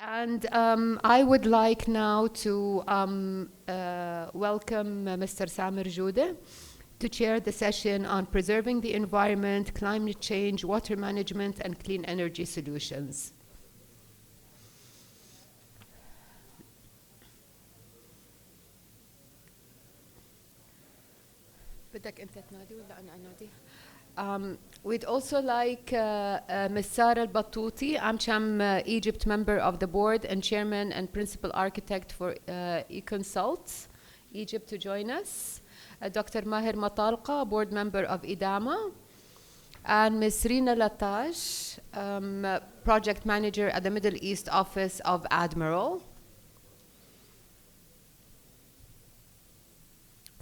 And I would like now to welcome Mr. Samer Joude to chair the session on preserving the environment, climate change, water management, and clean energy solutions. بدك أنت تنادي ولا أنا أنادي؟ We'd also like Ms. Sara Al-Battuti, AmCham Egypt member of the board and chairman and principal architect for eConsult Egypt to join us. Dr. Maher Matalqa, board member of IDAMA. And Ms. Rina Latash, project manager at the Middle East office of Admiral.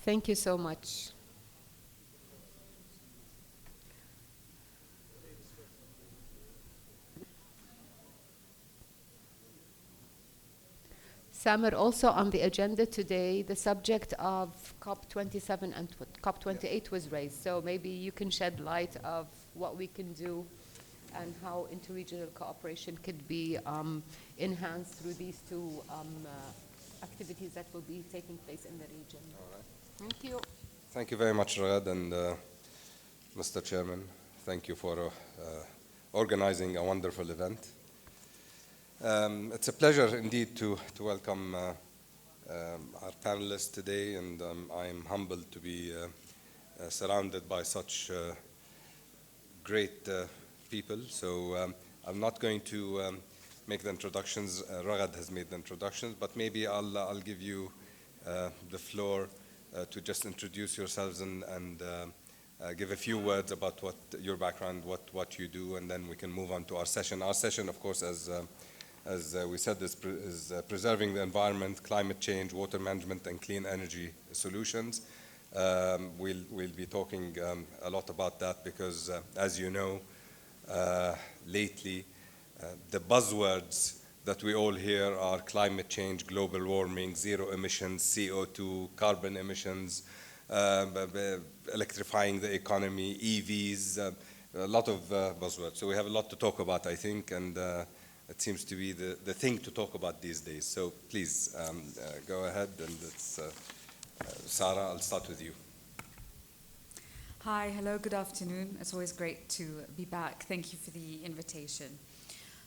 Thank you so much. Samer, also on the agenda today, the subject of COP27 and COP28 was raised. So maybe you can shed light of what we can do and how interregional cooperation could be enhanced through these two activities that will be taking place in the region. All right. Thank you. Thank you very much, Ragad, and Mr. Chairman. Thank you for organizing a wonderful event. It's a pleasure indeed to welcome our panelists today, and I'm humbled to be surrounded by such great people. So I'm not going to make the introductions. Ragad has made the introductions, but maybe I'll give you the floor to just introduce yourselves and give a few words about what your background, what you do, and then we can move on to our session. Our session, of course, as we said, is preserving the environment, climate change, water management, and clean energy solutions. We'll be talking a lot about that because, as you know, lately, the buzzwords that we all hear are climate change, global warming, zero emissions, CO2, carbon emissions, electrifying the economy, EVs, a lot of buzzwords. So we have a lot to talk about, I think, and it seems to be the thing to talk about these days. So please go ahead, and it's Sarah, I'll start with you. Hi, hello, good afternoon. It's always great to be back. Thank you for the invitation.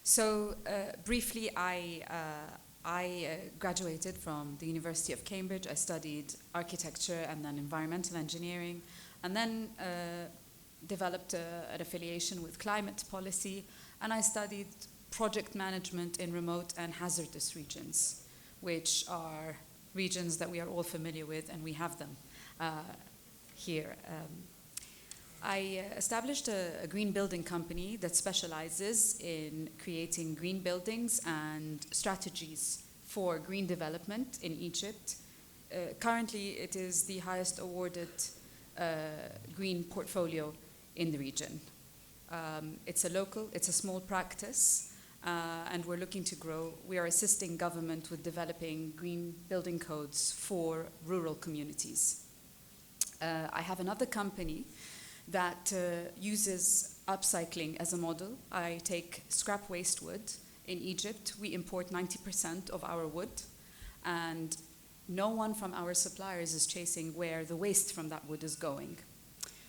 So briefly, I graduated from the University of Cambridge. I studied architecture and then environmental engineering, and then developed an affiliation with climate policy, and I studied project management in remote and hazardous regions, which are regions that we are all familiar with, and we have them here. I established a green building company that specializes in creating green buildings and strategies for green development in Egypt. Currently, it is the highest awarded green portfolio in the region. It's a small practice, and we're looking to grow. We are assisting government with developing green building codes for rural communities. I have another company that uses upcycling as a model. I take scrap waste wood. In Egypt, we import 90% of our wood, and no one from our suppliers is chasing where the waste from that wood is going.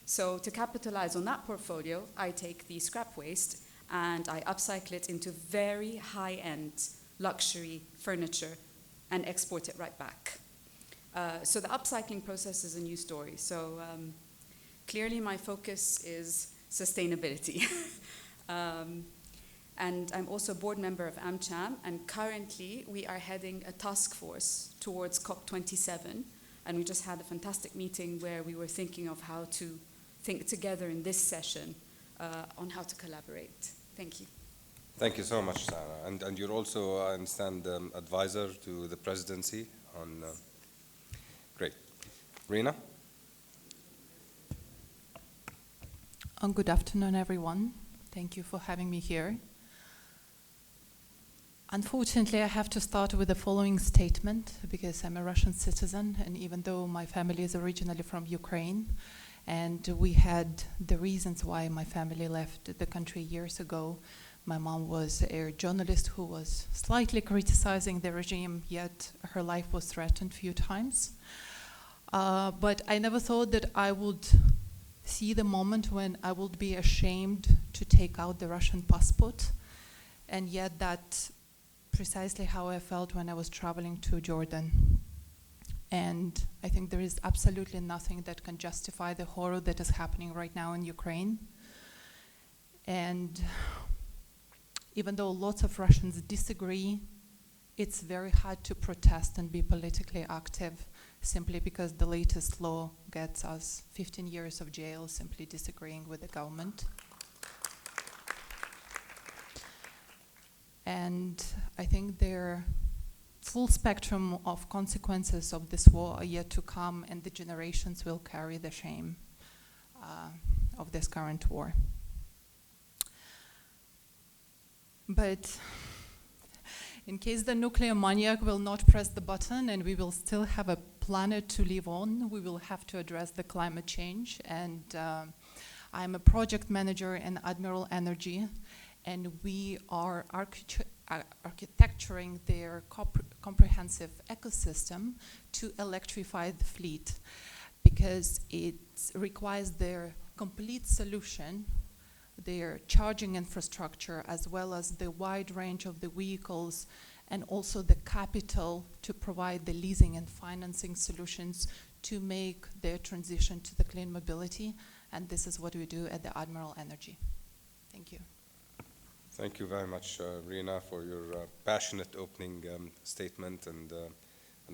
So to capitalize on that portfolio, I take the scrap waste and I upcycle it into very high-end luxury furniture and export it right back. So the upcycling process is a new story. So clearly my focus is sustainability. And I'm also a board member of AmCham, and currently we are heading a task force towards COP27, and we just had a fantastic meeting where we were thinking of how to think together in this session on how to collaborate. Thank you. Thank you so much, Sarah. And you're also, I understand, advisor to the presidency on... Great. Rina? Good afternoon, everyone. Thank you for having me here. Unfortunately, I have to start with the following statement because I'm a Russian citizen, and even though my family is originally from Ukraine, and we had the reasons why my family left the country years ago, My mom was a journalist who was slightly criticizing the regime, yet her life was threatened a few times. But I never thought that I would see the moment when I would be ashamed to take out the Russian passport. And yet that's precisely how I felt when I was traveling to Jordan. And I think there is absolutely nothing that can justify the horror that is happening right now in Ukraine. And even though lots of Russians disagree, it's very hard to protest and be politically active simply because the latest law gets us 15 years of jail simply disagreeing with the government. And I think their full spectrum of consequences of this war are yet to come, and the generations will carry the shame of this current war. But in case the nuclear maniac will not press the button and we will still have a planet to live on, we will have to address the climate change. And I'm a project manager in Admiral Energy, and we are architecturing their comprehensive ecosystem to electrify the fleet, because it requires their complete solution, their charging infrastructure, as well as the wide range of the vehicles, and also the capital to provide the leasing and financing solutions to make their transition to the clean mobility. And this is what we do at the Admiral Energy. Thank you. Thank you very much, Rina, for your passionate opening statement, and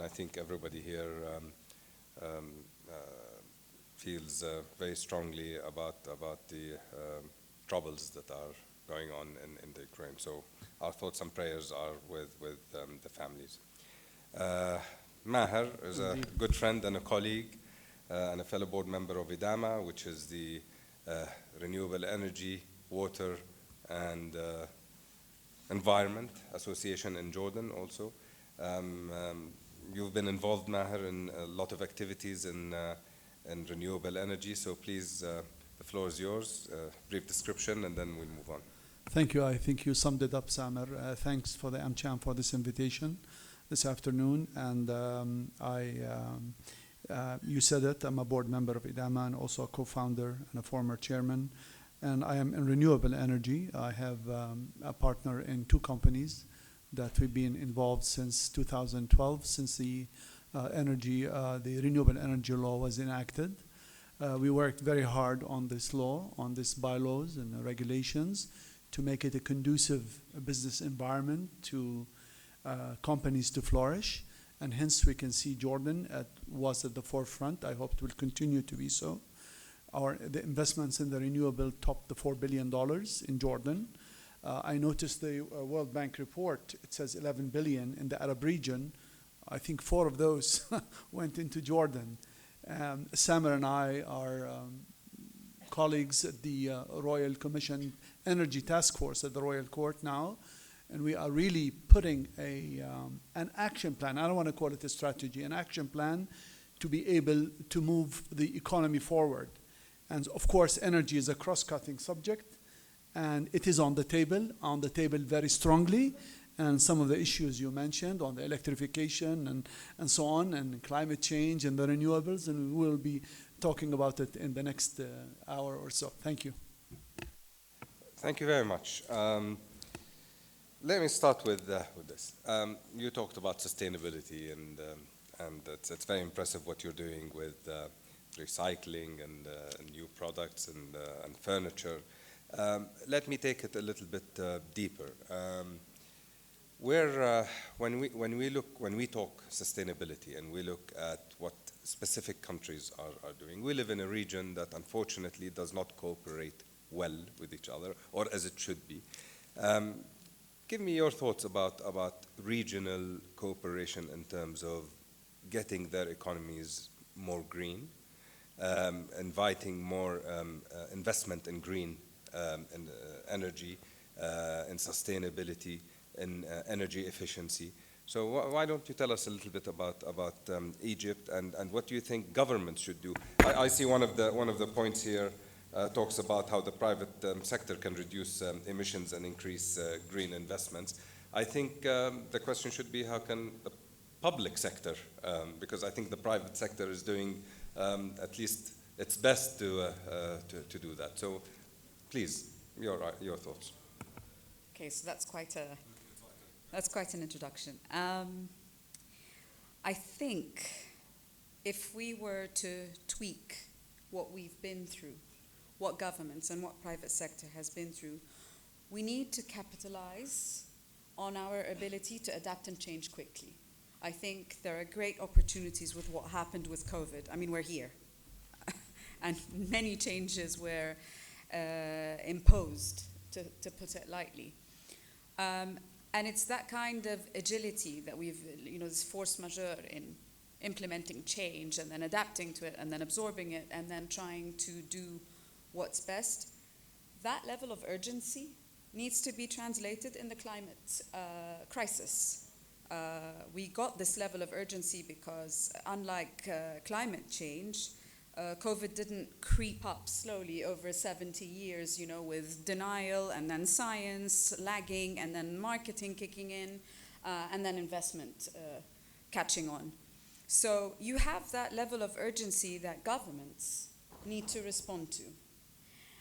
I think everybody here feels very strongly about the troubles that are going on in the Ukraine. So our thoughts and prayers are with the families. Maher is a good friend and a colleague and a fellow board member of IDAMA, which is the Renewable Energy, Water, and Environment Association in Jordan also. You've been involved, Maher, in a lot of activities in renewable energy, so please, the floor is yours. Brief description, and then we'll move on. Thank you. I think you summed it up, Samer. Thanks for the AmCham for this invitation this afternoon. And you said it, I'm a board member of IDAMA and also a co-founder and a former chairman. And I am in renewable energy. I have a partner in 2 companies that we've been involved since 2012, since the renewable energy law was enacted. We worked very hard on this law, on these bylaws and the regulations to make it a conducive business environment to companies to flourish. And hence we can see Jordan was at the forefront. I hope it will continue to be so. The investments in the renewable topped the $4 billion in Jordan. I noticed the World Bank report, it says 11 billion in the Arab region. I think 4 of those went into Jordan. Samer and I are colleagues at the Royal Commission Energy Task Force at the Royal Court now, and we are really putting an action plan. I don't want to call it a strategy, an action plan to be able to move the economy forward. And of course, energy is a cross-cutting subject, and it is on the table very strongly. And some of the issues you mentioned on the electrification and so on, and climate change and the renewables, and we will be talking about it in the next hour or so. Thank you. Thank you very much. Let me start with this. You talked about sustainability, and it's very impressive what you're doing with recycling and new products and furniture. Let me take it a little bit deeper. When we talk sustainability and we look at what specific countries are doing, we live in a region that unfortunately does not cooperate well with each other, or as it should be. Give me your thoughts about regional cooperation in terms of getting their economies more green, inviting more investment in green energy, in sustainability, in energy efficiency. So why don't you tell us a little bit about Egypt and what do you think governments should do? I see one of the points here talks about how the private sector can reduce emissions and increase green investments. I think the question should be, how can the public sector, because I think the private sector is doing at least its best to do that. So please, your thoughts. Okay, so that's quite an introduction. I think if we were to tweak what we've been through, what governments and what private sector has been through, we need to capitalize on our ability to adapt and change quickly. I think there are great opportunities with what happened with COVID. I mean, we're here. And many changes were imposed, to put it lightly. And it's that kind of agility that we've, this force majeure in implementing change and then adapting to it and then absorbing it and then trying to do what's best. That level of urgency needs to be translated in the climate crisis. We got this level of urgency because, unlike climate change, COVID didn't creep up slowly over 70 years, with denial and then science lagging and then marketing kicking in and then investment catching on. So you have that level of urgency that governments need to respond to.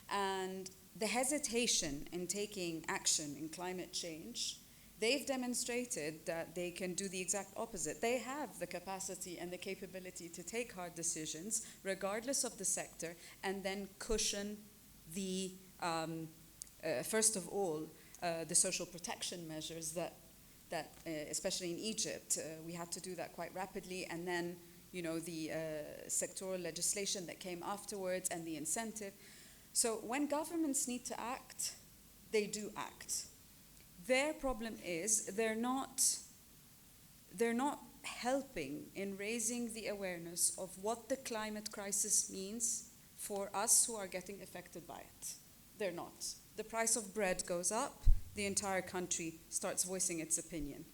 And the hesitation in taking action in climate change, they've demonstrated that they can do the exact opposite. They have the capacity and the capability to take hard decisions, regardless of the sector, and then cushion the, first of all, the social protection measures that especially in Egypt, we had to do that quite rapidly, and then, the sectoral legislation that came afterwards and the incentive. So when governments need to act, they do act. Their problem is they're not helping in raising the awareness of what the climate crisis means for us who are getting affected by it. They're not. The price of bread goes up, the entire country starts voicing its opinion.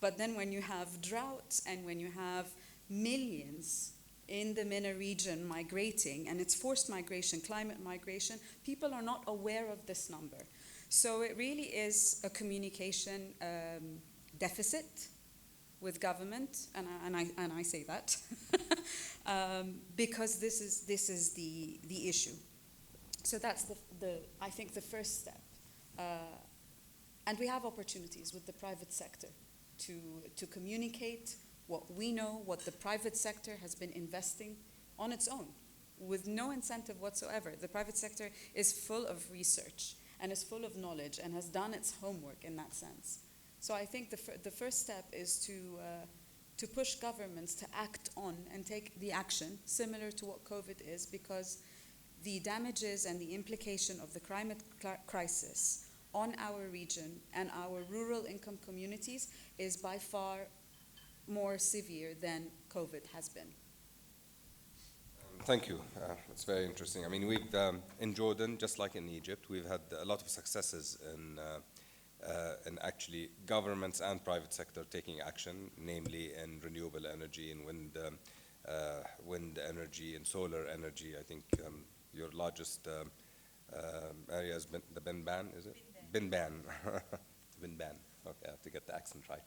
But then when you have droughts and when you have millions in the MENA region migrating, and it's forced migration, climate migration, people are not aware of this number. So it really is a communication deficit with government, and I say that because this is the issue. So that's I think the first step, and we have opportunities with the private sector to communicate what we know, what the private sector has been investing on its own, with no incentive whatsoever. The private sector is full of research and is full of knowledge and has done its homework in that sense. So I think the first step is to push governments to act on and take the action similar to what COVID is, because the damages and the implication of the climate crisis on our region and our rural income communities is by far more severe than COVID has been. Thank you. It's very interesting. I mean, we've in Jordan, just like in Egypt, we've had a lot of successes in actually governments and private sector taking action, namely in renewable energy and wind energy and solar energy. I think your largest area has been the Binban, is it? Binban. Binban. Okay, I have to get the accent right.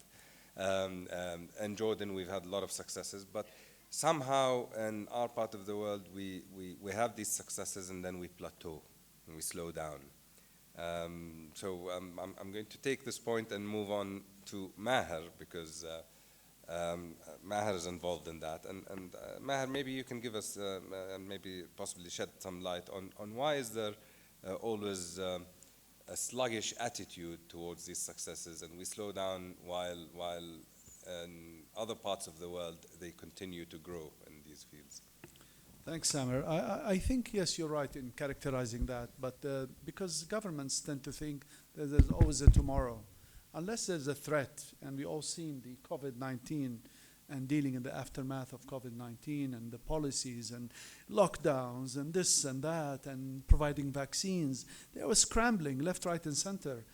In Jordan, we've had a lot of successes, but somehow in our part of the world, we have these successes and then we plateau and we slow down. So I'm going to take this point and move on to Maher, because Maher is involved in that. And Maher, maybe you can give us and maybe possibly shed some light on why is there always a sluggish attitude towards these successes, and we slow down while in other parts of the world they continue to grow in these fields. Thanks, Samer. I think, yes, you're right in characterizing that, but because governments tend to think that there's always a tomorrow. Unless there's a threat, and we all seen the COVID-19 and dealing in the aftermath of COVID-19 and the policies and lockdowns and this and that and providing vaccines, they were scrambling left, right, and center.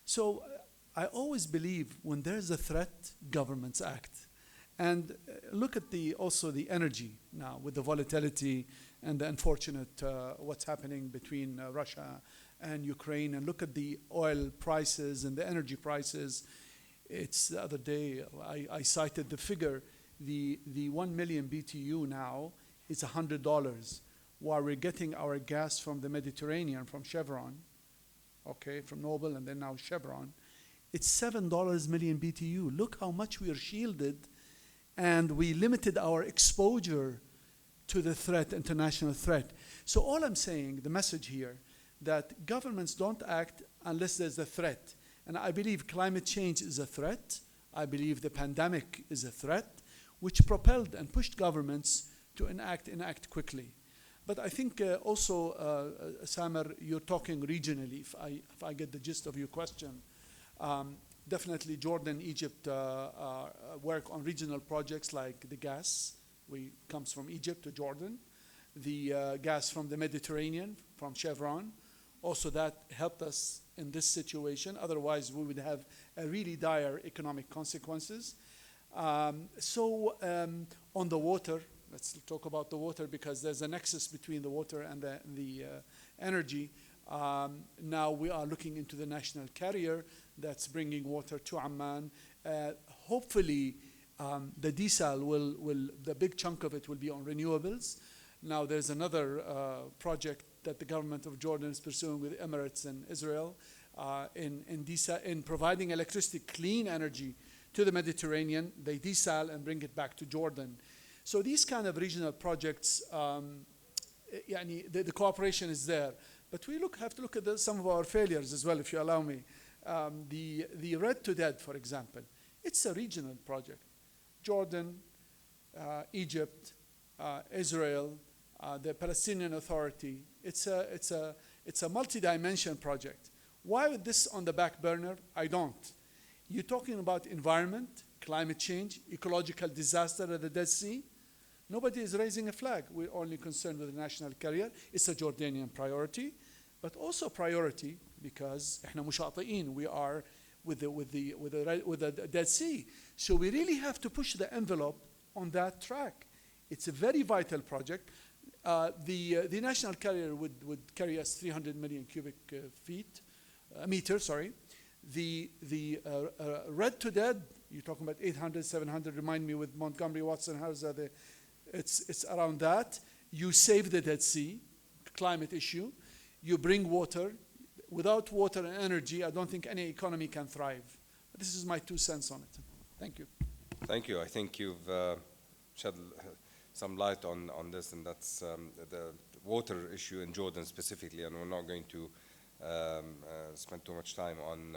So I always believe when there's a threat, governments act. And look at also the energy now with the volatility and the unfortunate what's happening between Russia and Ukraine. And look at the oil prices and the energy prices. It's the other day I cited the figure. The 1 million BTU now is $100, while we're getting our gas from the Mediterranean, from Chevron, okay, from Noble and then now Chevron. It's $7 million BTU. Look how much we are shielded, and we limited our exposure to the threat, international threat. So all I'm saying, the message here, that governments don't act unless there's a threat. And I believe climate change is a threat. I believe the pandemic is a threat, which propelled and pushed governments to enact quickly. But I think also, Samer, you're talking regionally, if I get the gist of your question. Definitely Jordan, Egypt work on regional projects like the gas. Comes from Egypt to Jordan. The gas from the Mediterranean, from Chevron. Also that helped us in this situation. Otherwise, we would have a really dire economic consequences. On the water, let's talk about the water, because there's a nexus between the water and the energy. Now we are looking into the national carrier that's bringing water to Amman. Hopefully, the desal the big chunk of it will be on renewables. Now there's another project that the government of Jordan is pursuing with Emirates and Israel in providing electricity, clean energy to the Mediterranean. They desal and bring it back to Jordan. So these kind of regional projects, the cooperation is there. But we have to look at some of our failures as well, if you allow me. The Red to Dead, for example, it's a regional project. Jordan, Egypt, Israel, the Palestinian Authority. It's a multi-dimension project. Why with this on the back burner? I don't. You're talking about environment, climate change, ecological disaster at the Dead Sea. Nobody is raising a flag. We're only concerned with the national carrier. It's a Jordanian priority, but also priority because احنا مشاطئين. We are with the Dead Sea. So we really have to push the envelope on that track. It's a very vital project. The national carrier would carry us 300 million cubic meter. The Red to Dead, you're talking about 800, 700. Remind me with Montgomery Watson, how's that? It's around that. You save the Dead Sea, climate issue. You bring water. Without water and energy, I don't think any economy can thrive. But this is my 2 cents on it. Thank you. Thank you. I think you've shed some light on this, and that's the water issue in Jordan specifically, and we're not going to spend too much time on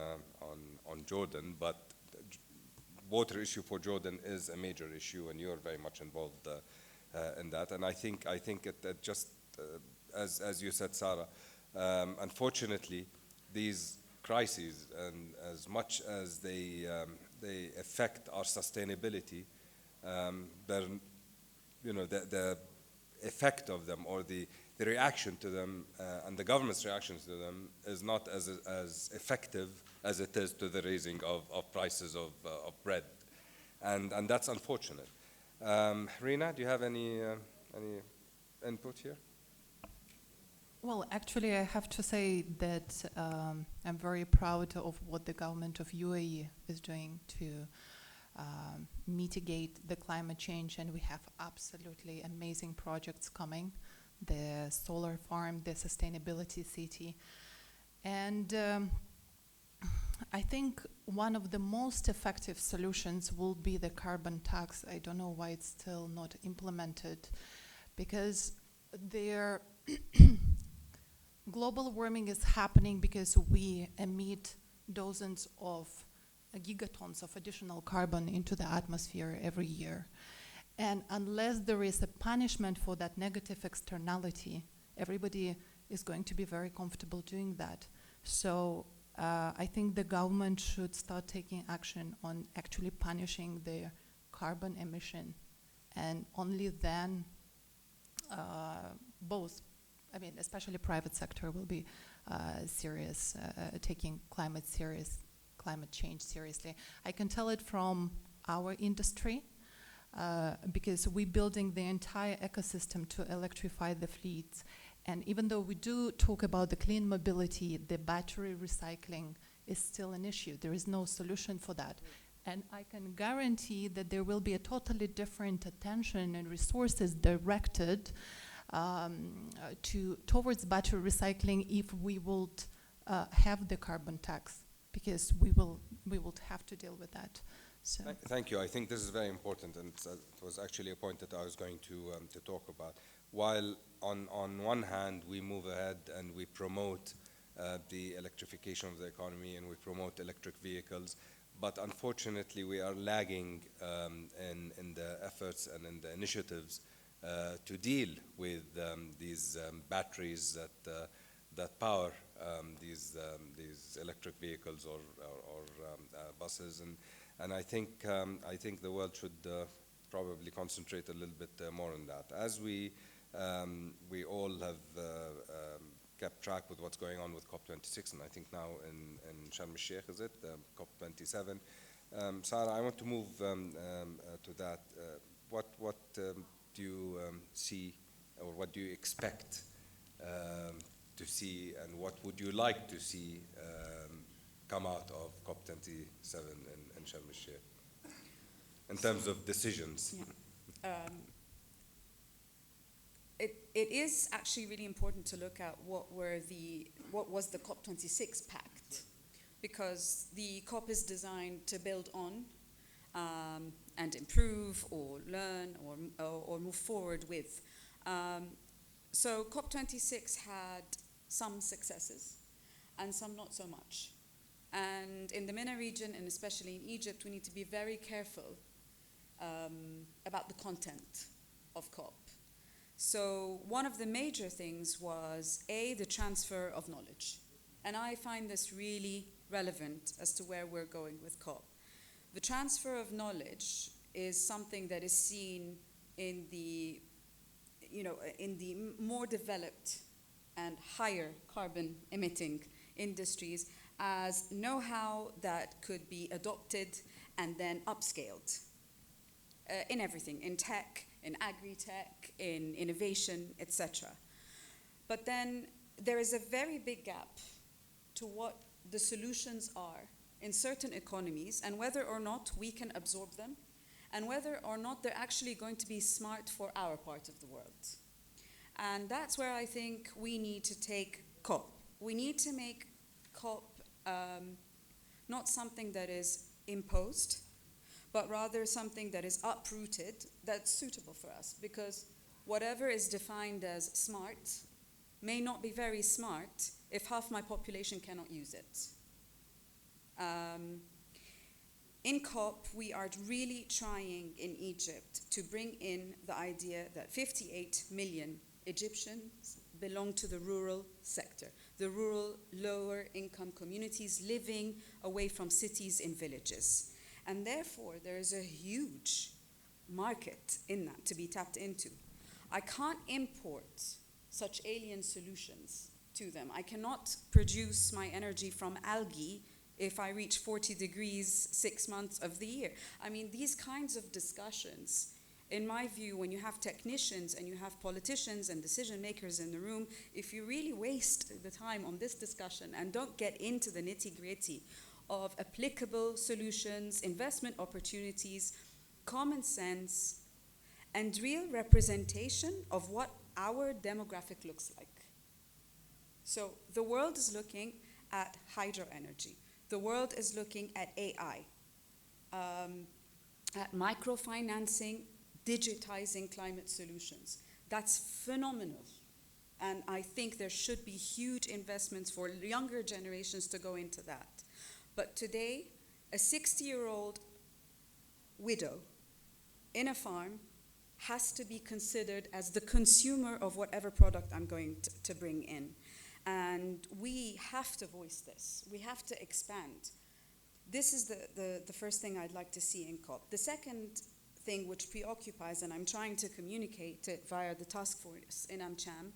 Jordan, but water issue for Jordan is a major issue, and you're very much involved in that. And I think it just, as you said, Sarah, unfortunately, these crises, and as much as they affect our sustainability, the effect of them, or the reaction to them, and the government's reactions to them, is not as effective as it is to the raising of prices of bread, and that's unfortunate. Rina, do you have any input here? Well, actually, I have to say that I'm very proud of what the government of UAE is doing to mitigate the climate change, and we have absolutely amazing projects coming. The solar farm, the sustainability city. And I think one of the most effective solutions will be the carbon tax. I don't know why it's still not implemented, because global warming is happening because we emit dozens of gigatons of additional carbon into the atmosphere every year. And unless there is a punishment for that negative externality, everybody is going to be very comfortable doing that. So I think the government should start taking action on actually punishing the carbon emission. And only then especially private sector will be serious, taking climate change seriously. I can tell it from our industry. because we're building the entire ecosystem to electrify the fleets. And even though we do talk about the clean mobility, the battery recycling is still an issue. There is no solution for that. And I can guarantee that there will be a totally different attention and resources directed towards battery recycling if we would have the carbon tax, because we will have to deal with that. So. Thank you. I think this is very important, and it was actually a point that I was going to talk about. While on one hand we move ahead and we promote the electrification of the economy and we promote electric vehicles, but unfortunately we are lagging in the efforts and in the initiatives to deal with these batteries that power these electric vehicles or buses, and I think the world should probably concentrate a little bit more on that. As we all have kept track with what's going on with COP26, and I think now in Sharm el-Sheikh, is it COP27? Sarah, I want to move to that. What do you see, or what do you expect to see, and what would you like to see come out of COP27 in Sharm el-Sheikh in terms of decisions? Yeah. It is actually really important to look at what was the COP26 pact, because the COP is designed to build on and improve or learn or move forward with. So COP26 had some successes and some not so much. And in the MENA region, and especially in Egypt, we need to be very careful about the content of COP. So one of the major things was, the transfer of knowledge. And I find this really relevant as to where we're going with COP. The transfer of knowledge is something that is seen in the more developed and higher carbon emitting industries as know-how that could be adopted and then upscaled in everything, in tech, in agri-tech, in innovation, etc. But then there is a very big gap to what the solutions are in certain economies and whether or not we can absorb them and whether or not they're actually going to be smart for our part of the world. And that's where I think we need to take COP. We need to make COP not something that is imposed, but rather something that is uprooted, that's suitable for us, because whatever is defined as smart may not be very smart if half my population cannot use it. In COP, we are really trying in Egypt to bring in the idea that 58 million Egyptians belong to the rural sector, the rural lower income communities living away from cities in villages. And therefore, there is a huge market in that to be tapped into. I can't import such alien solutions to them. I cannot produce my energy from algae if I reach 40 degrees 6 months of the year. I mean, these kinds of discussions, in my view, when you have technicians and you have politicians and decision makers in the room, if you really waste the time on this discussion and don't get into the nitty-gritty of applicable solutions, investment opportunities, common sense, and real representation of what our demographic looks like. So the world is looking at hydro energy. The world is looking at AI, at microfinancing, digitizing climate solutions. That's phenomenal. And I think there should be huge investments for younger generations to go into that. But today, a 60-year-old widow in a farm has to be considered as the consumer of whatever product I'm going to bring in. And we have to voice this. We have to expand. This is the first thing I'd like to see in COP. The second thing which preoccupies, and I'm trying to communicate it via the task force in AmCham,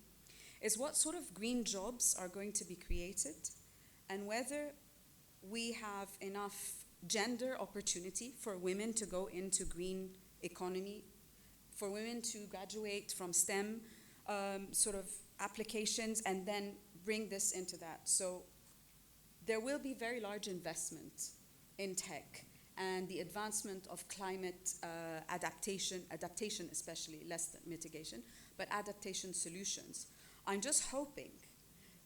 is what sort of green jobs are going to be created and whether we have enough gender opportunity for women to go into green economy, for women to graduate from STEM sort of applications and then bring this into that. So there will be very large investment in tech and the advancement of climate adaptation especially, less than mitigation, but adaptation solutions. I'm just hoping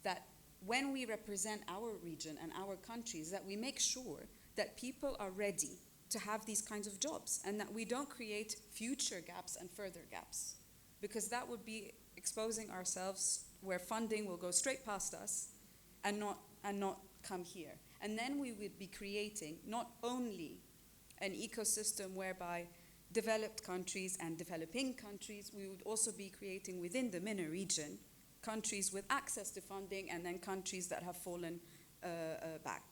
that when we represent our region and our countries, that we make sure that people are ready to have these kinds of jobs and that we don't create future gaps and further gaps, because that would be exposing ourselves where funding will go straight past us and not come here. And then we would be creating not only an ecosystem whereby developed countries and developing countries, we would also be creating within the MENA region countries with access to funding and then countries that have fallen back.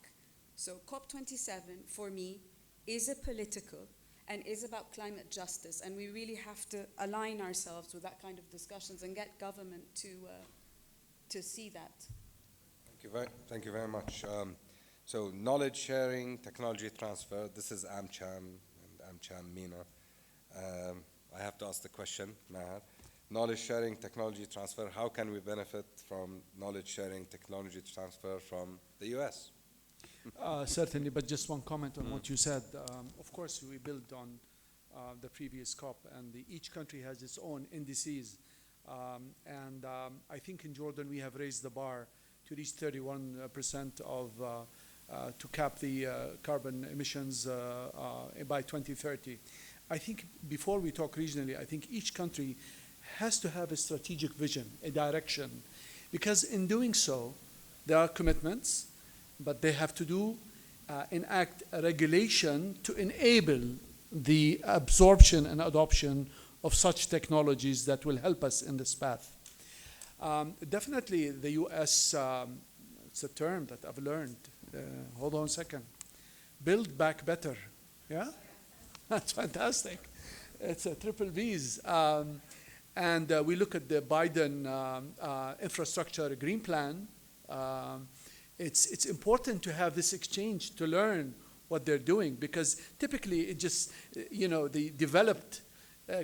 So COP27 for me is a political and is about climate justice, and we really have to align ourselves with that kind of discussions and get government to see that. Thank you very much. So knowledge sharing, technology transfer, this is AmCham and AmCham MENA. I have to ask the question, Maher. Knowledge sharing, technology transfer, how can we benefit from knowledge sharing, technology transfer from the US? Certainly, but just one comment on what you said. Of course, we build on the previous COP, and each country has its own indices. I think in Jordan we have raised the bar to reach 31% to cap the carbon emissions by 2030. I think before we talk regionally, I think each country has to have a strategic vision, a direction, because in doing so, there are commitments, but they have to enact a regulation to enable the absorption and adoption of such technologies that will help us in this path. Definitely the US, it's a term that I've learned. Hold on a second. Build back better. Yeah? That's fantastic. It's a triple B's. And we look at the Biden infrastructure green plan. It's important to have this exchange to learn what they're doing, because typically it just, the developed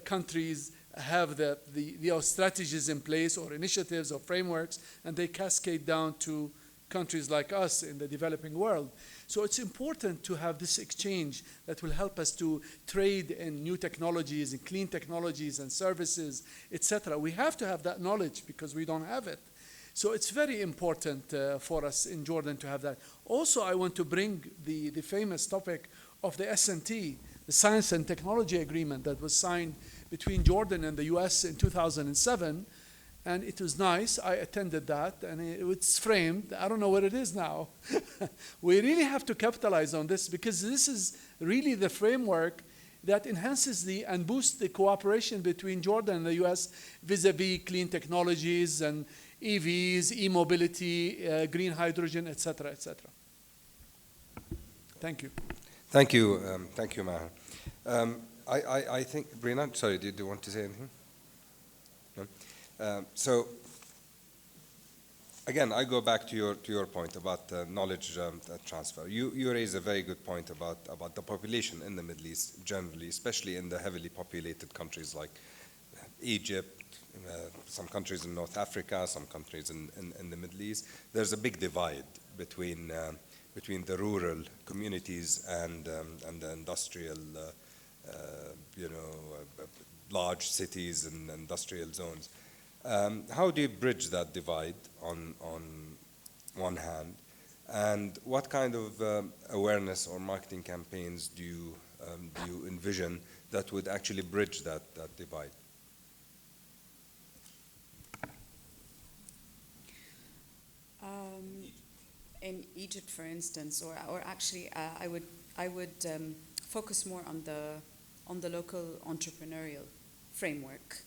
countries have the strategies in place or initiatives or frameworks, and they cascade down to countries like us in the developing world. So it's important to have this exchange that will help us to trade in new technologies and clean technologies and services, etc. We have to have that knowledge because we don't have it. So it's very important for us in Jordan to have that. Also, I want to bring the famous topic of the S&T, the Science and Technology Agreement that was signed between Jordan and the US in 2007. And it was nice. I attended that, and it's framed. I don't know what it is now. We really have to capitalize on this, because this is really the framework that enhances and boosts the cooperation between Jordan and the US vis-a-vis clean technologies and EVs, e-mobility, green hydrogen, etc., etc. Thank you. Thank you, Maher. I think, Brina, sorry, did you want to say anything? No? So, again, I go back to your point about knowledge transfer. You raise a very good point about the population in the Middle East generally, especially in the heavily populated countries like Egypt, some countries in North Africa, some countries in the Middle East. There's a big divide between the rural communities and the industrial, large cities and industrial zones. How do you bridge that divide on one hand, and what kind of awareness or marketing campaigns do you envision that would actually bridge that divide? In Egypt, for instance, or actually, I would focus more on the local entrepreneurial framework.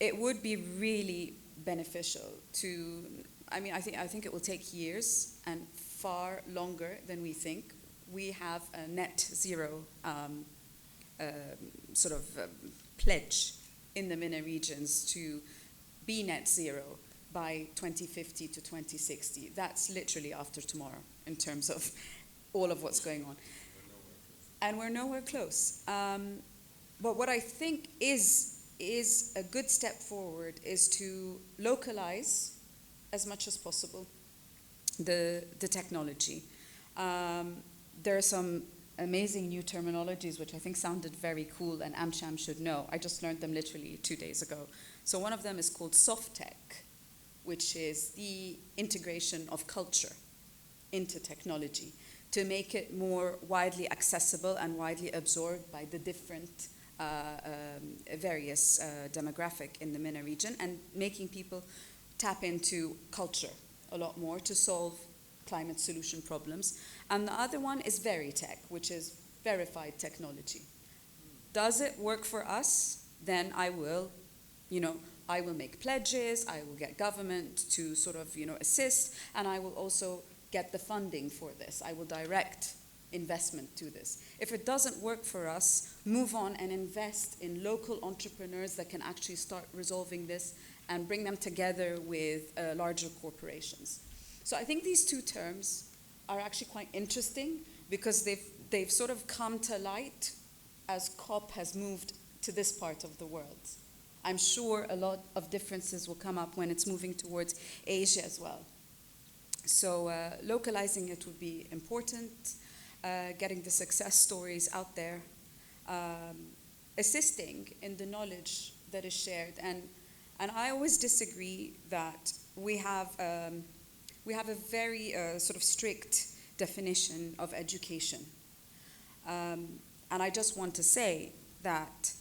It would be really beneficial to. I think it will take years and far longer than we think. We have a net zero pledge in the MENA regions to be net zero by 2050 to 2060. That's literally after tomorrow in terms of all of what's going on. and we're nowhere close. But what I think is a good step forward is to localize as much as possible the technology. There are some amazing new terminologies which I think sounded very cool and AmCham should know. I just learned them literally 2 days ago. So one of them is called soft tech, which is the integration of culture into technology to make it more widely accessible and widely absorbed by the different various demographic in the MENA region, and making people tap into culture a lot more to solve climate solution problems. And the other one is Veritech, which is verified technology. Does it work for us? Then I will make pledges, I will get government to sort of, assist, and I will also get the funding for this. I will direct investment to this. If it doesn't work for us, move on and invest in local entrepreneurs that can actually start resolving this and bring them together with larger corporations. So I think these two terms are actually quite interesting because they've sort of come to light as COP has moved to this part of the world. I'm sure a lot of differences will come up when it's moving towards Asia as well. So localizing it would be important, getting the success stories out there, assisting in the knowledge that is shared. And I always disagree that we have a very sort of strict definition of education. And I just want to say that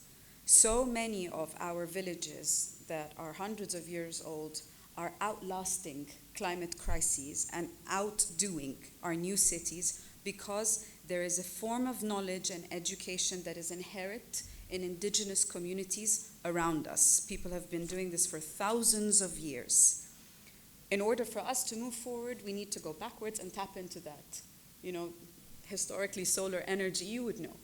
so many of our villages that are hundreds of years old are outlasting climate crises and outdoing our new cities because there is a form of knowledge and education that is inherent in indigenous communities around us. People have been doing this for thousands of years. In order for us to move forward, we need to go backwards and tap into that. Historically, solar energy, you would know,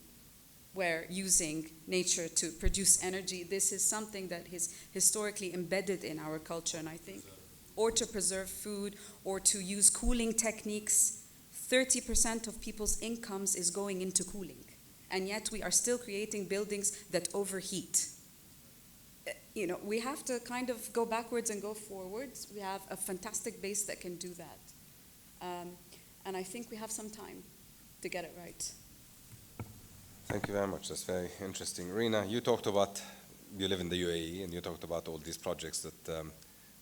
where using nature to produce energy, this is something that is historically embedded in our culture, and I think, or to preserve food, or to use cooling techniques. 30% of people's incomes is going into cooling, and yet we are still creating buildings that overheat. We have to kind of go backwards and go forwards. We have a fantastic base that can do that. And I think we have some time to get it right. Thank you very much. That's very interesting. Rina, you talked about, you live in the UAE, and you talked about all these projects that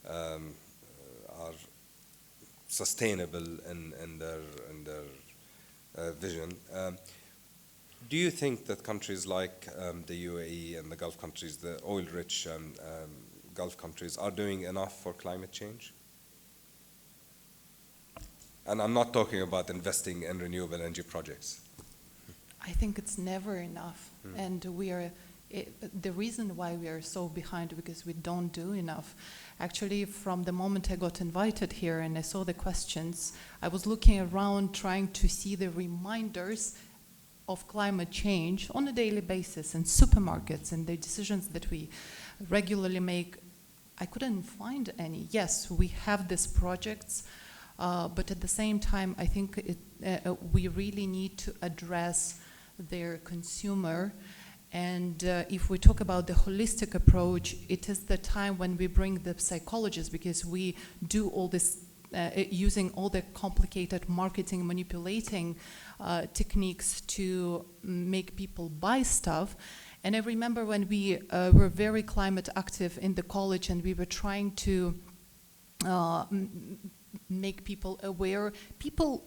are sustainable in their vision. Do you think that countries like the UAE and the Gulf countries, the oil-rich Gulf countries, are doing enough for climate change? And I'm not talking about investing in renewable energy projects. I think it's never enough. And the reason why we are so behind because we don't do enough. Actually, from the moment I got invited here and I saw the questions, I was looking around trying to see the reminders of climate change on a daily basis in supermarkets and the decisions that we regularly make. I couldn't find any. Yes, we have these projects, but at the same time, I think we really need to address their consumer. And if we talk about the holistic approach, it is the time when we bring the psychologists, because we do all this using all the complicated marketing, manipulating techniques to make people buy stuff. And I remember when we were very climate active in the college and we were trying to make people aware, people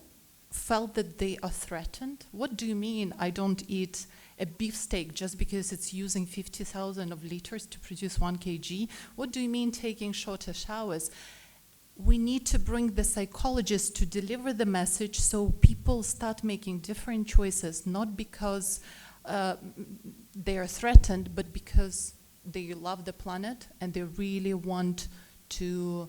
felt that they are threatened. What do you mean I don't eat a beefsteak just because it's using 50,000 of liters to produce 1 kg? What do you mean taking shorter showers? We need to bring the psychologists to deliver the message so people start making different choices, not because they are threatened, but because they love the planet and they really want to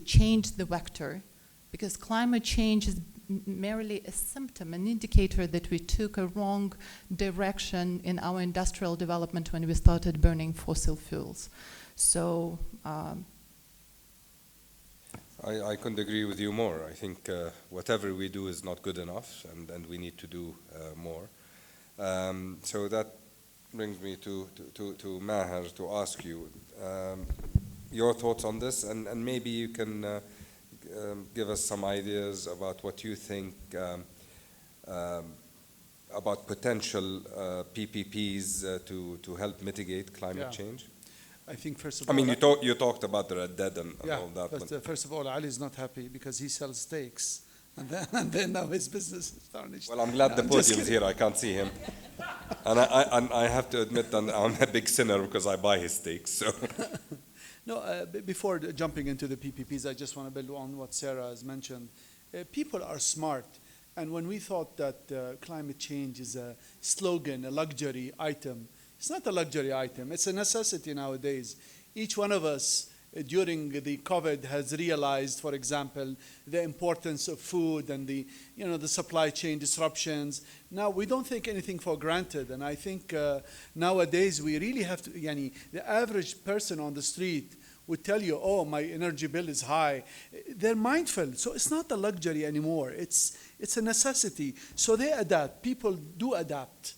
change the vector. Because climate change is merely a symptom, an indicator that we took a wrong direction in our industrial development when we started burning fossil fuels. So I couldn't agree with you more. I think whatever we do is not good enough, and we need to do more. So that brings me to Maher to ask you your thoughts on this, and maybe you can give us some ideas about what you think about potential PPPs to help mitigate climate change. I think first of I all, mean, you talked about the Red Dead and all that. But first of all, Ali is not happy because he sells steaks, and then now his business is tarnished. Well, I'm glad the I'm just podium's kidding. here. I can't see him, and I have to admit that I'm a big sinner because I buy his steaks. So. No, before jumping into the PPPs, I just want to build on what Sarah has mentioned. People are smart, and when we thought that climate change is a slogan, a luxury item, it's not a luxury item. It's a necessity nowadays. Each one of us during the COVID has realized, for example, the importance of food and the supply chain disruptions. Now we don't take anything for granted, and I think nowadays we really have to. The average person on the street would tell you, "Oh, my energy bill is high." They're mindful, so it's not a luxury anymore. It's a necessity. So they adapt. People do adapt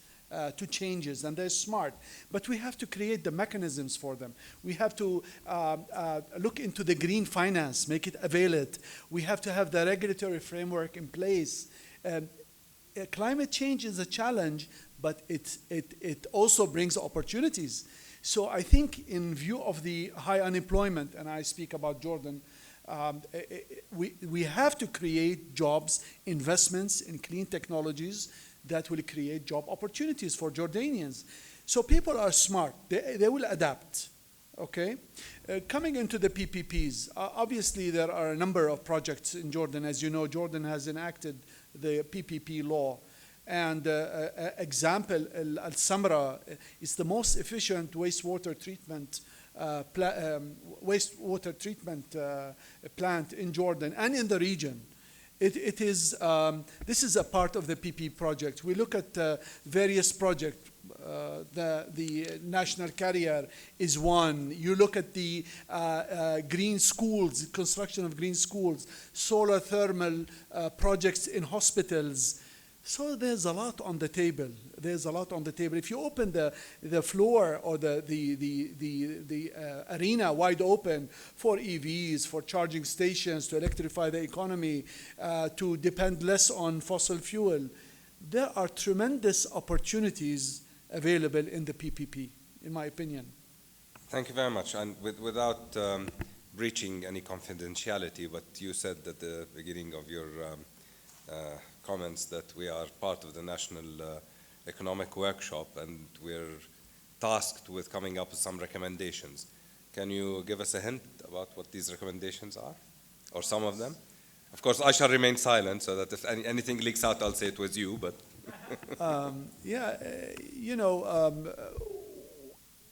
to changes, and they're smart. But we have to create the mechanisms for them. We have to look into the green finance, make it available. We have to have the regulatory framework in place. Climate change is a challenge, but it also brings opportunities. So I think in view of the high unemployment, and I speak about Jordan, we have to create jobs, investments in clean technologies that will create job opportunities for Jordanians. So people are smart. They will adapt. Okay? Coming into the PPPs, obviously there are a number of projects in Jordan. As you know, Jordan has enacted the PPP law. And example, Al-Samra is the most efficient wastewater treatment plant in Jordan and in the region. This is a part of the PP project. We look at various projects. The national carrier is one. You look at the green schools, construction of green schools, solar thermal projects in hospitals. So there's a lot on the table. There's a lot on the table. If you open the floor or the arena wide open for EVs, for charging stations, to electrify the economy, to depend less on fossil fuel, there are tremendous opportunities available in the PPP, in my opinion. Thank you very much. And without breaching any confidentiality, but you said at the beginning of your comments that we are part of the National Economic Workshop and we're tasked with coming up with some recommendations. Can you give us a hint about what these recommendations are, or some of them? Of course, I shall remain silent so that if anything leaks out, I'll say it was you, but...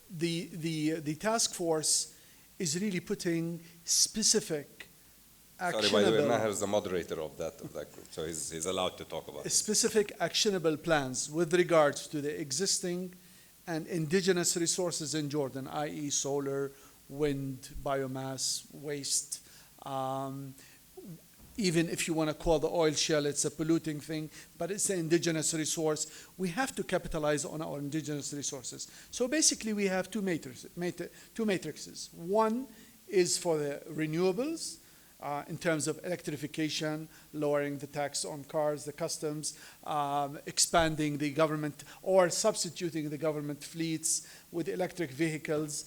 The task force is really putting specific actionable... Sorry, by the way, Maher is the moderator of that group, so he's allowed to talk about it. Specific actionable plans with regards to the existing and indigenous resources in Jordan, i.e. solar, wind, biomass, waste. Even if you want to call the oil shale, it's a polluting thing, but it's an indigenous resource. We have to capitalize on our indigenous resources. So basically we have two matrices. One is for the renewables, in terms of electrification, lowering the tax on cars, the customs, expanding the government or substituting the government fleets with electric vehicles,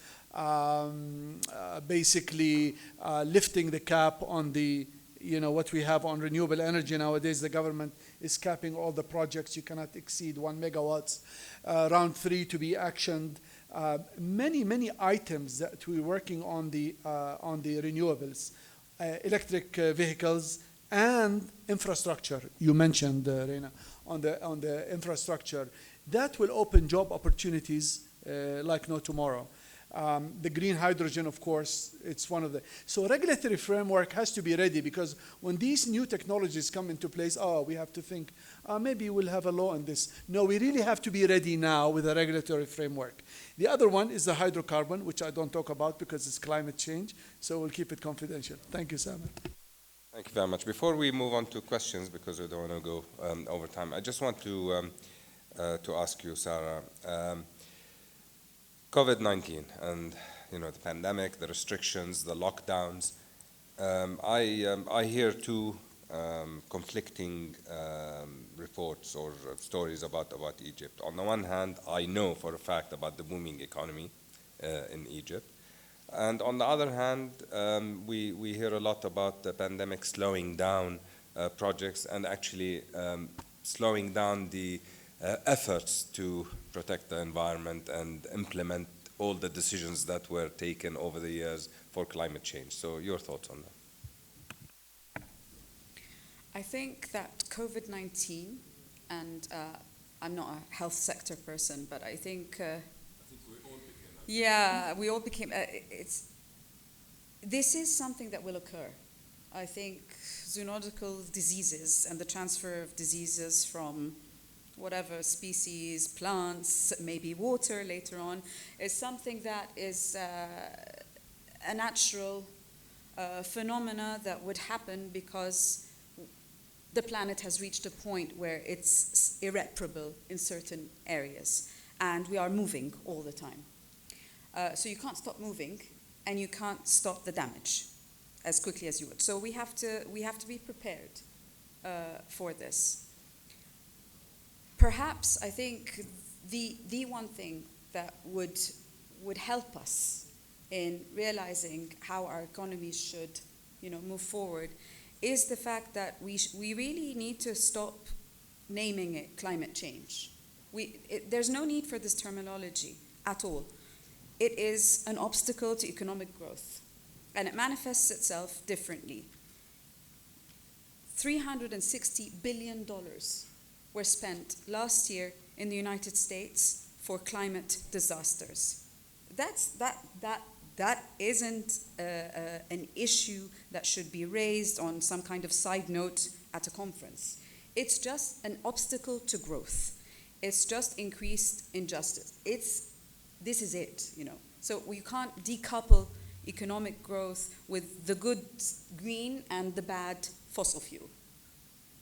basically lifting the cap on the, what we have on renewable energy nowadays. The government is capping all the projects. You cannot exceed 1 megawatts. Round 3 to be actioned. Many items that we're working on the renewables. Electric vehicles and infrastructure. You mentioned, Reina, on the infrastructure. That will open job opportunities like no tomorrow. The green hydrogen, of course, it's one of the... So regulatory framework has to be ready, because when these new technologies come into place, we have to think, maybe we'll have a law on this. No, we really have to be ready now with a regulatory framework. The other one is the hydrocarbon, which I don't talk about because it's climate change, so we'll keep it confidential. Thank you, Samir. Thank you very much. Before we move on to questions, because we don't want to go over time, I just want to to ask you, Sarah. COVID-19 and the pandemic, the restrictions, the lockdowns. I hear two conflicting reports or stories about Egypt. On the one hand, I know for a fact about the booming economy in Egypt. And on the other hand, we hear a lot about the pandemic slowing down projects and actually slowing down the efforts to protect the environment and implement all the decisions that were taken over the years for climate change. So your thoughts on that? I think that COVID-19, and I'm not a health sector person, but I think we all became. yeah, we all became. This is something that will occur. I think zoonotical diseases and the transfer of diseases from whatever species, plants, maybe water later on, is something that is a natural phenomena that would happen because the planet has reached a point where it's irreparable in certain areas, and we are moving all the time. So you can't stop moving, and you can't stop the damage as quickly as you would. So we have to be prepared for this. Perhaps I think the one thing that would help us in realizing how our economies should move forward is the fact that we really need to stop naming it climate change. There's no need for this terminology at all. It is an obstacle to economic growth, and it manifests itself differently. $360 billion were spent last year in the United States for climate disasters. That isn't an issue that should be raised on some kind of side note at a conference. It's just an obstacle to growth. It's just increased injustice. This is it, So we can't decouple economic growth with the good green and the bad fossil fuel.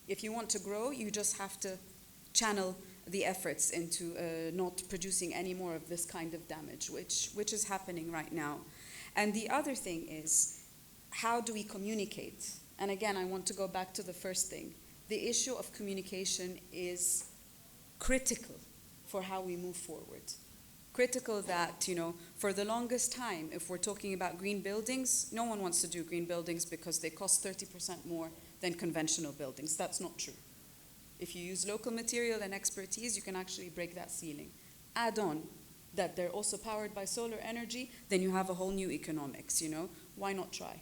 If you want to grow, you just have to channel the efforts into not producing any more of this kind of damage, which is happening right now. And the other thing is, how do we communicate? And again, I want to go back to the first thing. The issue of communication is critical for how we move forward. Critical that, for the longest time, if we're talking about green buildings, no one wants to do green buildings because they cost 30% more than conventional buildings. That's not true. If you use local material and expertise, you can actually break that ceiling. Add on that they're also powered by solar energy, then you have a whole new economics, Why not try?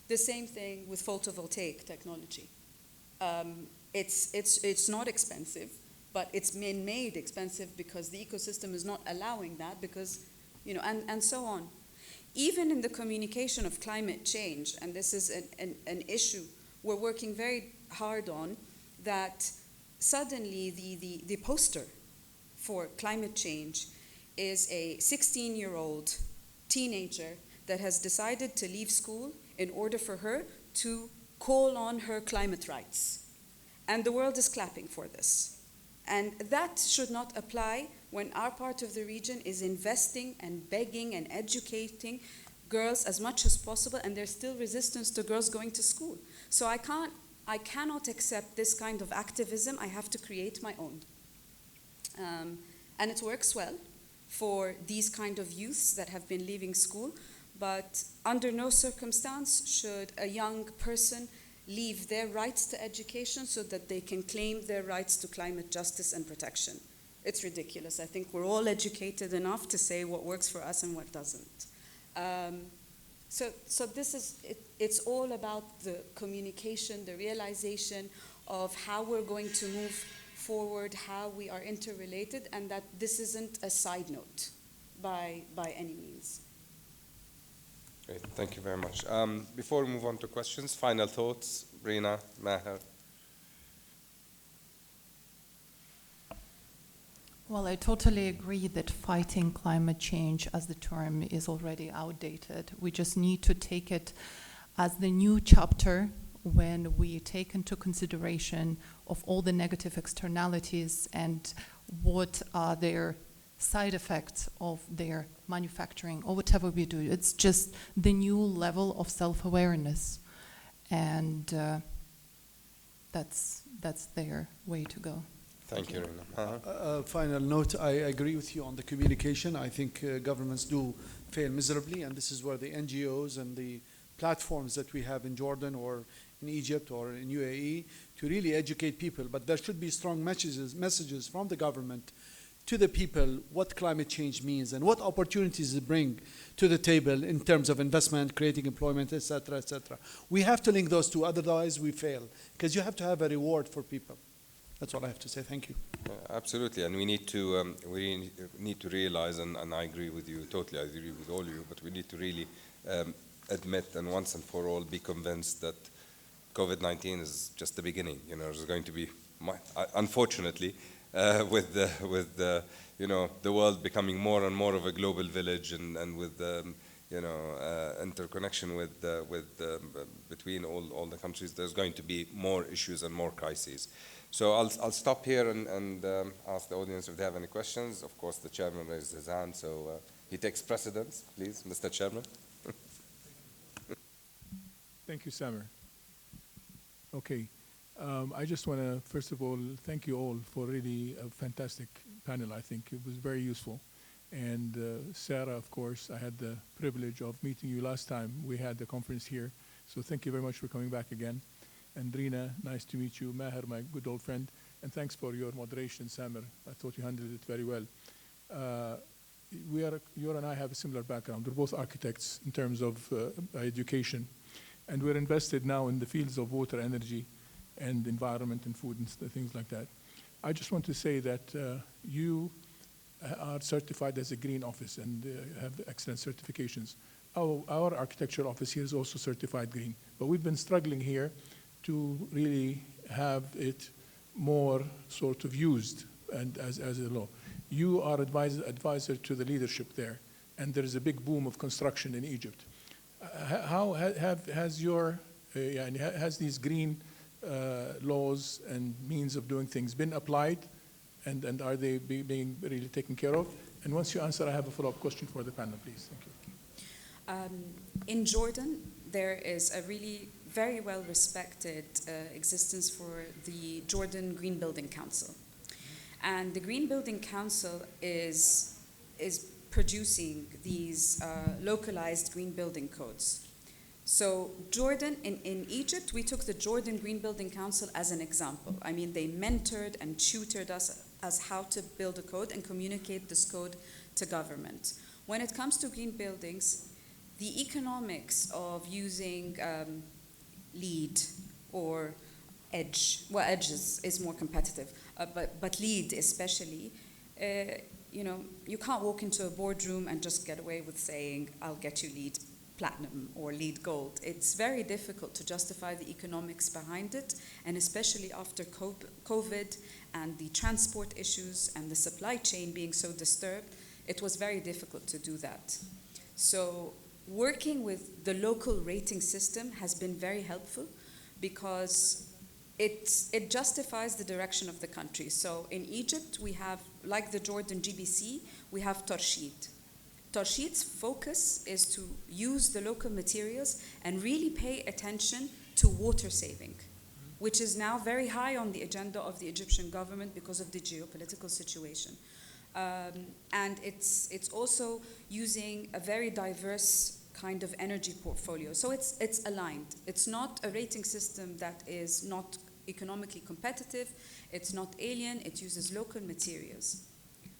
The same thing with photovoltaic technology. It's not expensive, but it's been made expensive because the ecosystem is not allowing that because, and so on. Even in the communication of climate change, and this is an issue we're working very hard on, that suddenly the poster for climate change is a 16-year-old teenager that has decided to leave school in order for her to call on her climate rights. And the world is clapping for this. And that should not apply when our part of the region is investing and begging and educating girls as much as possible, and there's still resistance to girls going to school. So I cannot accept this kind of activism. I have to create my own. And it works well for these kind of youths that have been leaving school, but under no circumstance should a young person leave their rights to education so that they can claim their rights to climate justice and protection. It's ridiculous. I think we're all educated enough to say what works for us and what doesn't. So this is, it's all about the communication, the realization of how we're going to move forward, how we are interrelated, and that this isn't a side note by any means. Great, thank you very much. Before we move on to questions, final thoughts, Rina, Maher. Well, I totally agree that fighting climate change as the term is already outdated. We just need to take it as the new chapter when we take into consideration of all the negative externalities and what are their side effects of their manufacturing or whatever we do. It's just the new level of self-awareness, and that's their way to go. Thank you, Rina. Final note, I agree with you on the communication. I think governments do fail miserably, and this is where the NGOs and the platforms that we have in Jordan or in Egypt or in UAE to really educate people. But there should be strong messages from the government to the people what climate change means and what opportunities it brings to the table in terms of investment, creating employment, etc., etc. We have to link those two, otherwise we fail, because you have to have a reward for people. That's all I have to say. Thank you. Absolutely, and we need to realize, and I agree with you totally. I agree with all of you, but we need to really admit and once and for all be convinced that COVID-19 is just the beginning. You know, there's going to be, unfortunately, with the world becoming more and more of a global village, and with interconnection between all the countries, there's going to be more issues and more crises. So I'll stop here and ask the audience if they have any questions. Of course, the chairman raised his hand, so he takes precedence. Please, Mr. Chairman. Thank you, Samer. Okay. I just want to, first of all, thank you all for really a fantastic panel. I think it was very useful. And Sarah, of course, I had the privilege of meeting you last time we had the conference here. So thank you very much for coming back again. And Rina, nice to meet you. Maher, my good old friend. And thanks for your moderation, Samer. I thought you handled it very well. You and I have a similar background. We're both architects in terms of education. And we're invested now in the fields of water, energy, and environment and food and things like that. I just want to say that you are certified as a green office and have excellent certifications. Our architectural office here is also certified green, but we've been struggling here to really have it more sort of used and as a law. You are advisor to the leadership there, and there is a big boom of construction in Egypt. How has these green laws and means of doing things been applied, and are they being really taken care of? And once you answer, I have a follow-up question for the panel, please. Thank you. In Jordan, there is a really very well-respected existence for the Jordan Green Building Council. And the Green Building Council is producing these localized green building codes. So Jordan, in Egypt, we took the Jordan Green Building Council as an example. I mean, they mentored and tutored us as how to build a code and communicate this code to government. When it comes to green buildings, the economics of using lead or edge, well, edge is more competitive, but lead especially, you can't walk into a boardroom and just get away with saying, I'll get you lead platinum or lead gold. It's very difficult to justify the economics behind it, and especially after COVID and the transport issues and the supply chain being so disturbed, it was very difficult to do that. So working with the local rating system has been very helpful because it justifies the direction of the country. So in Egypt, we have, like the Jordan GBC, we have Tarshid. Tarshid's focus is to use the local materials and really pay attention to water saving, which is now very high on the agenda of the Egyptian government because of the geopolitical situation. And it's also using a very diverse kind of energy portfolio. So it's aligned. It's not a rating system that is not economically competitive. It's not alien. It uses local materials.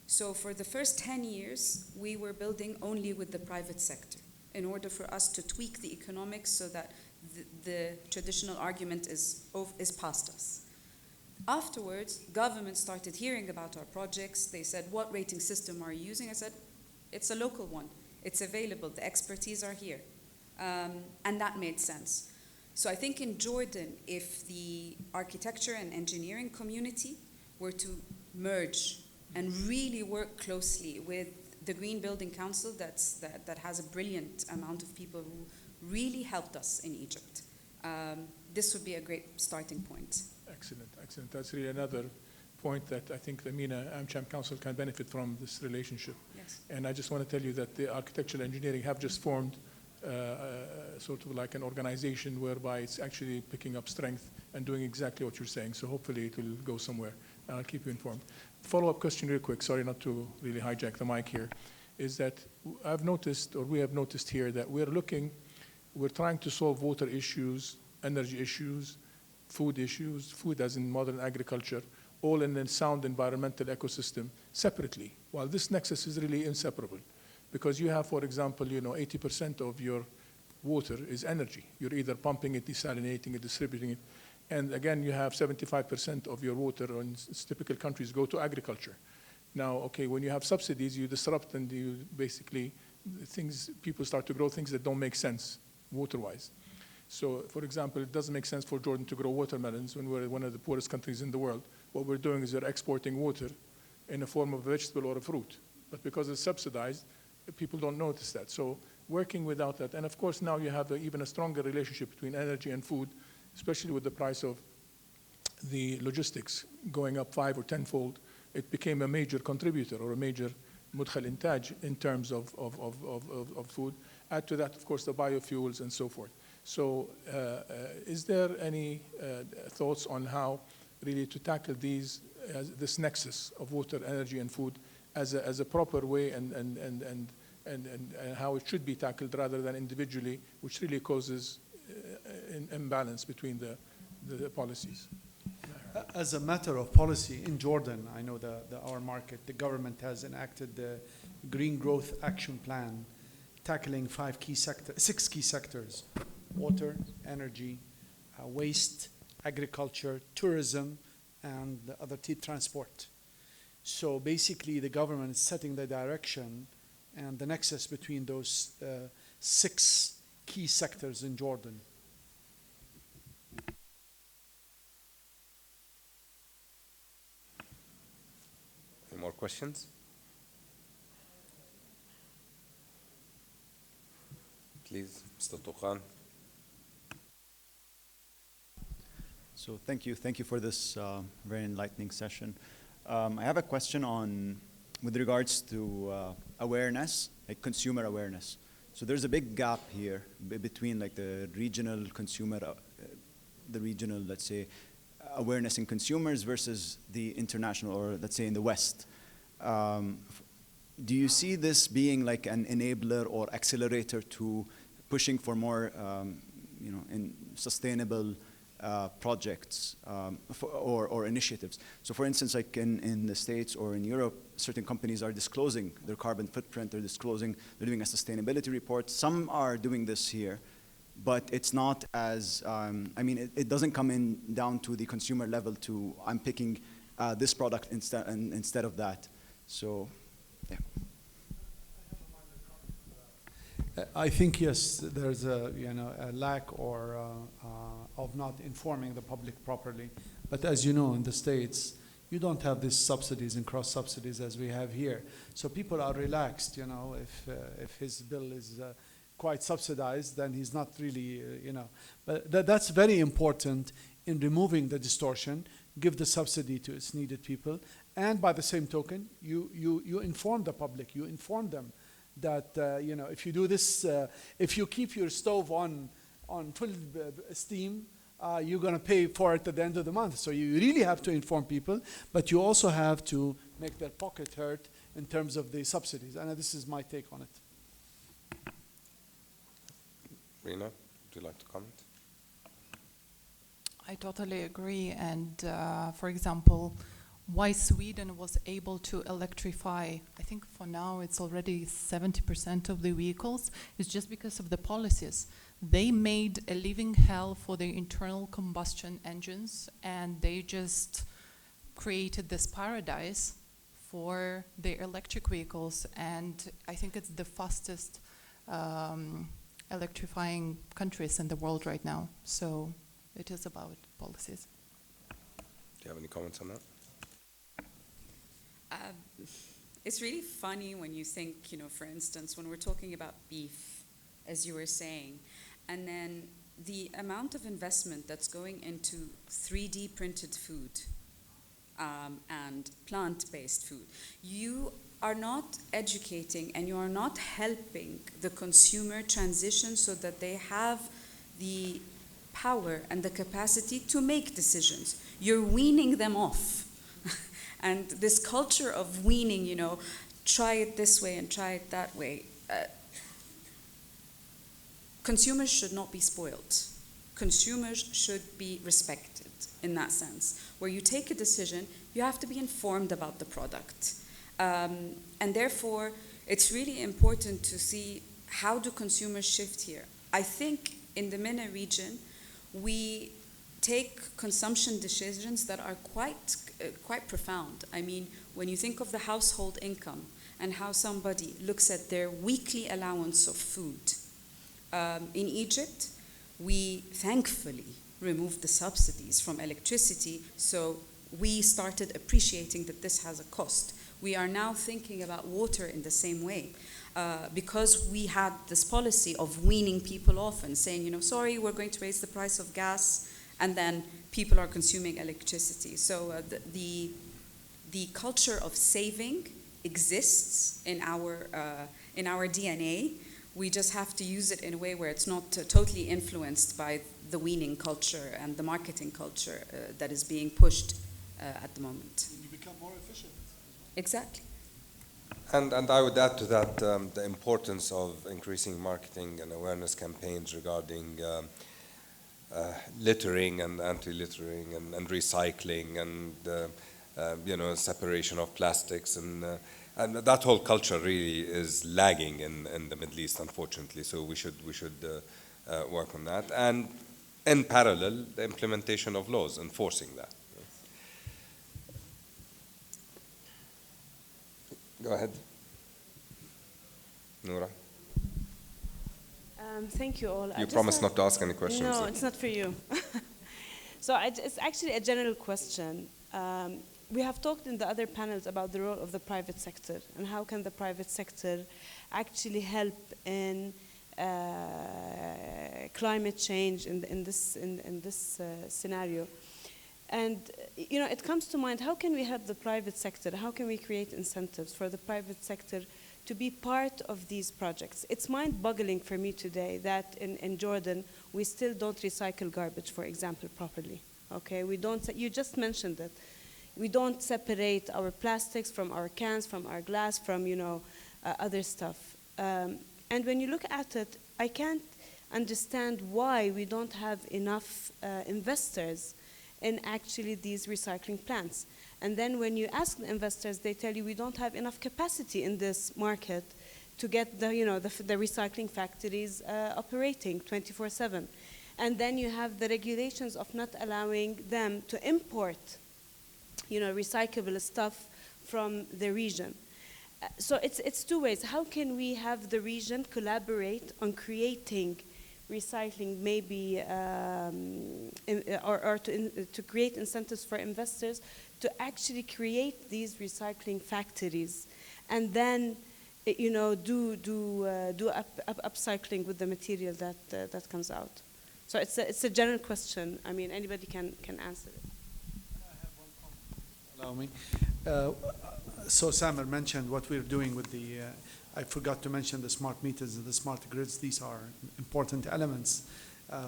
So for the first 10 years, we were building only with the private sector in order for us to tweak the economics so that the traditional argument is past us. Afterwards, government started hearing about our projects. They said, what rating system are you using? I said, it's a local one. It's available. The expertise are here. And that made sense. So I think in Jordan, if the architecture and engineering community were to merge and really work closely with the Green Building Council that has a brilliant amount of people who really helped us in Egypt, this would be a great starting point. Excellent, excellent. That's really another point that I think the MENA AmCham Council can benefit from this relationship. Yes. And I just want to tell you that the architectural engineering have just formed sort of like an organization whereby it's actually picking up strength and doing exactly what you're saying. So hopefully it will go somewhere. And I'll keep you informed. Follow-up question real quick, sorry not to really hijack the mic here, is that I've noticed, or we have noticed here, that we're trying to solve water issues, energy issues, food as in modern agriculture, all in a sound environmental ecosystem separately, while this nexus is really inseparable. Because you have, for example, 80% of your water is energy. You're either pumping it, desalinating it, distributing it. And again, you have 75% of your water in typical countries go to agriculture. Now, okay, when you have subsidies, you disrupt and you basically, people start to grow things that don't make sense water-wise. So, for example, it doesn't make sense for Jordan to grow watermelons when we're one of the poorest countries in the world. What we're doing is we're exporting water in a form of a vegetable or a fruit. But because it's subsidized, people don't notice that. So working without that, and of course now you have even a stronger relationship between energy and food, especially with the price of the logistics going up 5 or 10-fold, it became a major contributor or a major mudkhal intaj in terms of food. Add to that, of course, the biofuels and so forth. So is there any thoughts on how really to tackle this nexus of water, energy, and food as a proper way and how it should be tackled rather than individually, which really causes an imbalance between the policies? As a matter of policy in Jordan, I know our market, the government has enacted the Green Growth Action Plan, tackling 6 key sectors: water, energy, waste, agriculture, tourism, and the other transport. So basically, the government is setting the direction and the nexus between those 6 key sectors in Jordan. Any more questions? Please, Mr. Toukan. So thank you for this very enlightening session. I have a question with regards to awareness, like consumer awareness. So there's a big gap here between like the regional consumer, let's say, awareness in consumers versus the international, or let's say in the West. Do you see this being like an enabler or accelerator to pushing for more, in sustainable projects or initiatives? So for instance, like in the States or in Europe, certain companies are disclosing their carbon footprint, they're doing a sustainability report. Some are doing this here, but it's not as, it doesn't come in down to the consumer level to, I'm picking this product instead of that. So, yeah. I think yes, there's a lack of not informing the public properly. But as you know, in the States, you don't have these subsidies and cross subsidies as we have here. So people are relaxed. If his bill is quite subsidized, then he's not really But that's very important in removing the distortion. Give the subsidy to its needed people, and by the same token, you inform the public. You inform them that if you do this, if you keep your stove on full steam, you're going to pay for it at the end of the month. So you really have to inform people, but you also have to make their pocket hurt in terms of the subsidies. And this is my take on it. Rina, would you like to comment? I totally agree. And for example, why Sweden was able to electrify, I think for now it's already 70% of the vehicles, is just because of the policies. They made a living hell for the internal combustion engines, and they just created this paradise for the electric vehicles. And I think it's the fastest electrifying countries in the world right now. So it is about policies. Do you have any comments on that? It's really funny when you think, for instance, when we're talking about beef, as you were saying, and then the amount of investment that's going into 3D printed food. and plant-based food. You are not educating and you are not helping the consumer transition so that they have the power and the capacity to make decisions. You're weaning them off. And this culture of weaning, you know, try it this way and try it that way. Consumers should not be spoiled. Consumers should be respected in that sense. Where you take a decision, you have to be informed about the product. And therefore, it's really important to see how do consumers shift here. I think in the MENA region, we take consumption decisions that are quite profound. I mean, when you think of the household income and how somebody looks at their weekly allowance of food, in Egypt, we thankfully removed the subsidies from electricity, so we started appreciating that this has a cost. We are now thinking about water in the same way, because we had this policy of weaning people off and saying, you know, sorry, we're going to raise the price of gas, and then people are consuming electricity. So the culture of saving exists in our DNA. We just have to use it in a way where it's not totally influenced by the weaning culture and the marketing culture that is being pushed at the moment. You become more efficient. Exactly. And I would add to that the importance of increasing marketing and awareness campaigns regarding littering and anti-littering and recycling and you know, separation of plastics and that whole culture really is lagging in the Middle East, unfortunately. So we should work on that, and in parallel, the implementation of laws enforcing that. Go ahead, Noura. Thank you all. You promised not to ask any questions. No, it's not for you. So it's actually a general question. We have talked in the other panels about the role of the private sector and how can the private sector actually help in climate change in this scenario. And you know, it comes to mind, how can we help the private sector? How can we create incentives for the private sector to be part of these projects? It's mind-boggling for me today that in Jordan, we still don't recycle garbage, for example, properly. Okay, we don't, you just mentioned it. We don't separate our plastics from our cans, from our glass, from, you know, other stuff. And when you look at it, I can't understand why we don't have enough investors in actually these recycling plants. And then when you ask the investors, they tell you we don't have enough capacity in this market to get the, you know, the recycling factories operating 24/7. And then you have the regulations of not allowing them to import, you know, recyclable stuff from the region. So it's two ways. How can we have the region collaborate on creating recycling, maybe, or to create incentives for investors to actually create these recycling factories, and then, you know, do upcycling with the material that comes out. So it's a general question. I mean, anybody can answer it. Allow me. So Samer mentioned what we're doing with the, I forgot to mention the smart meters and the smart grids. These are important elements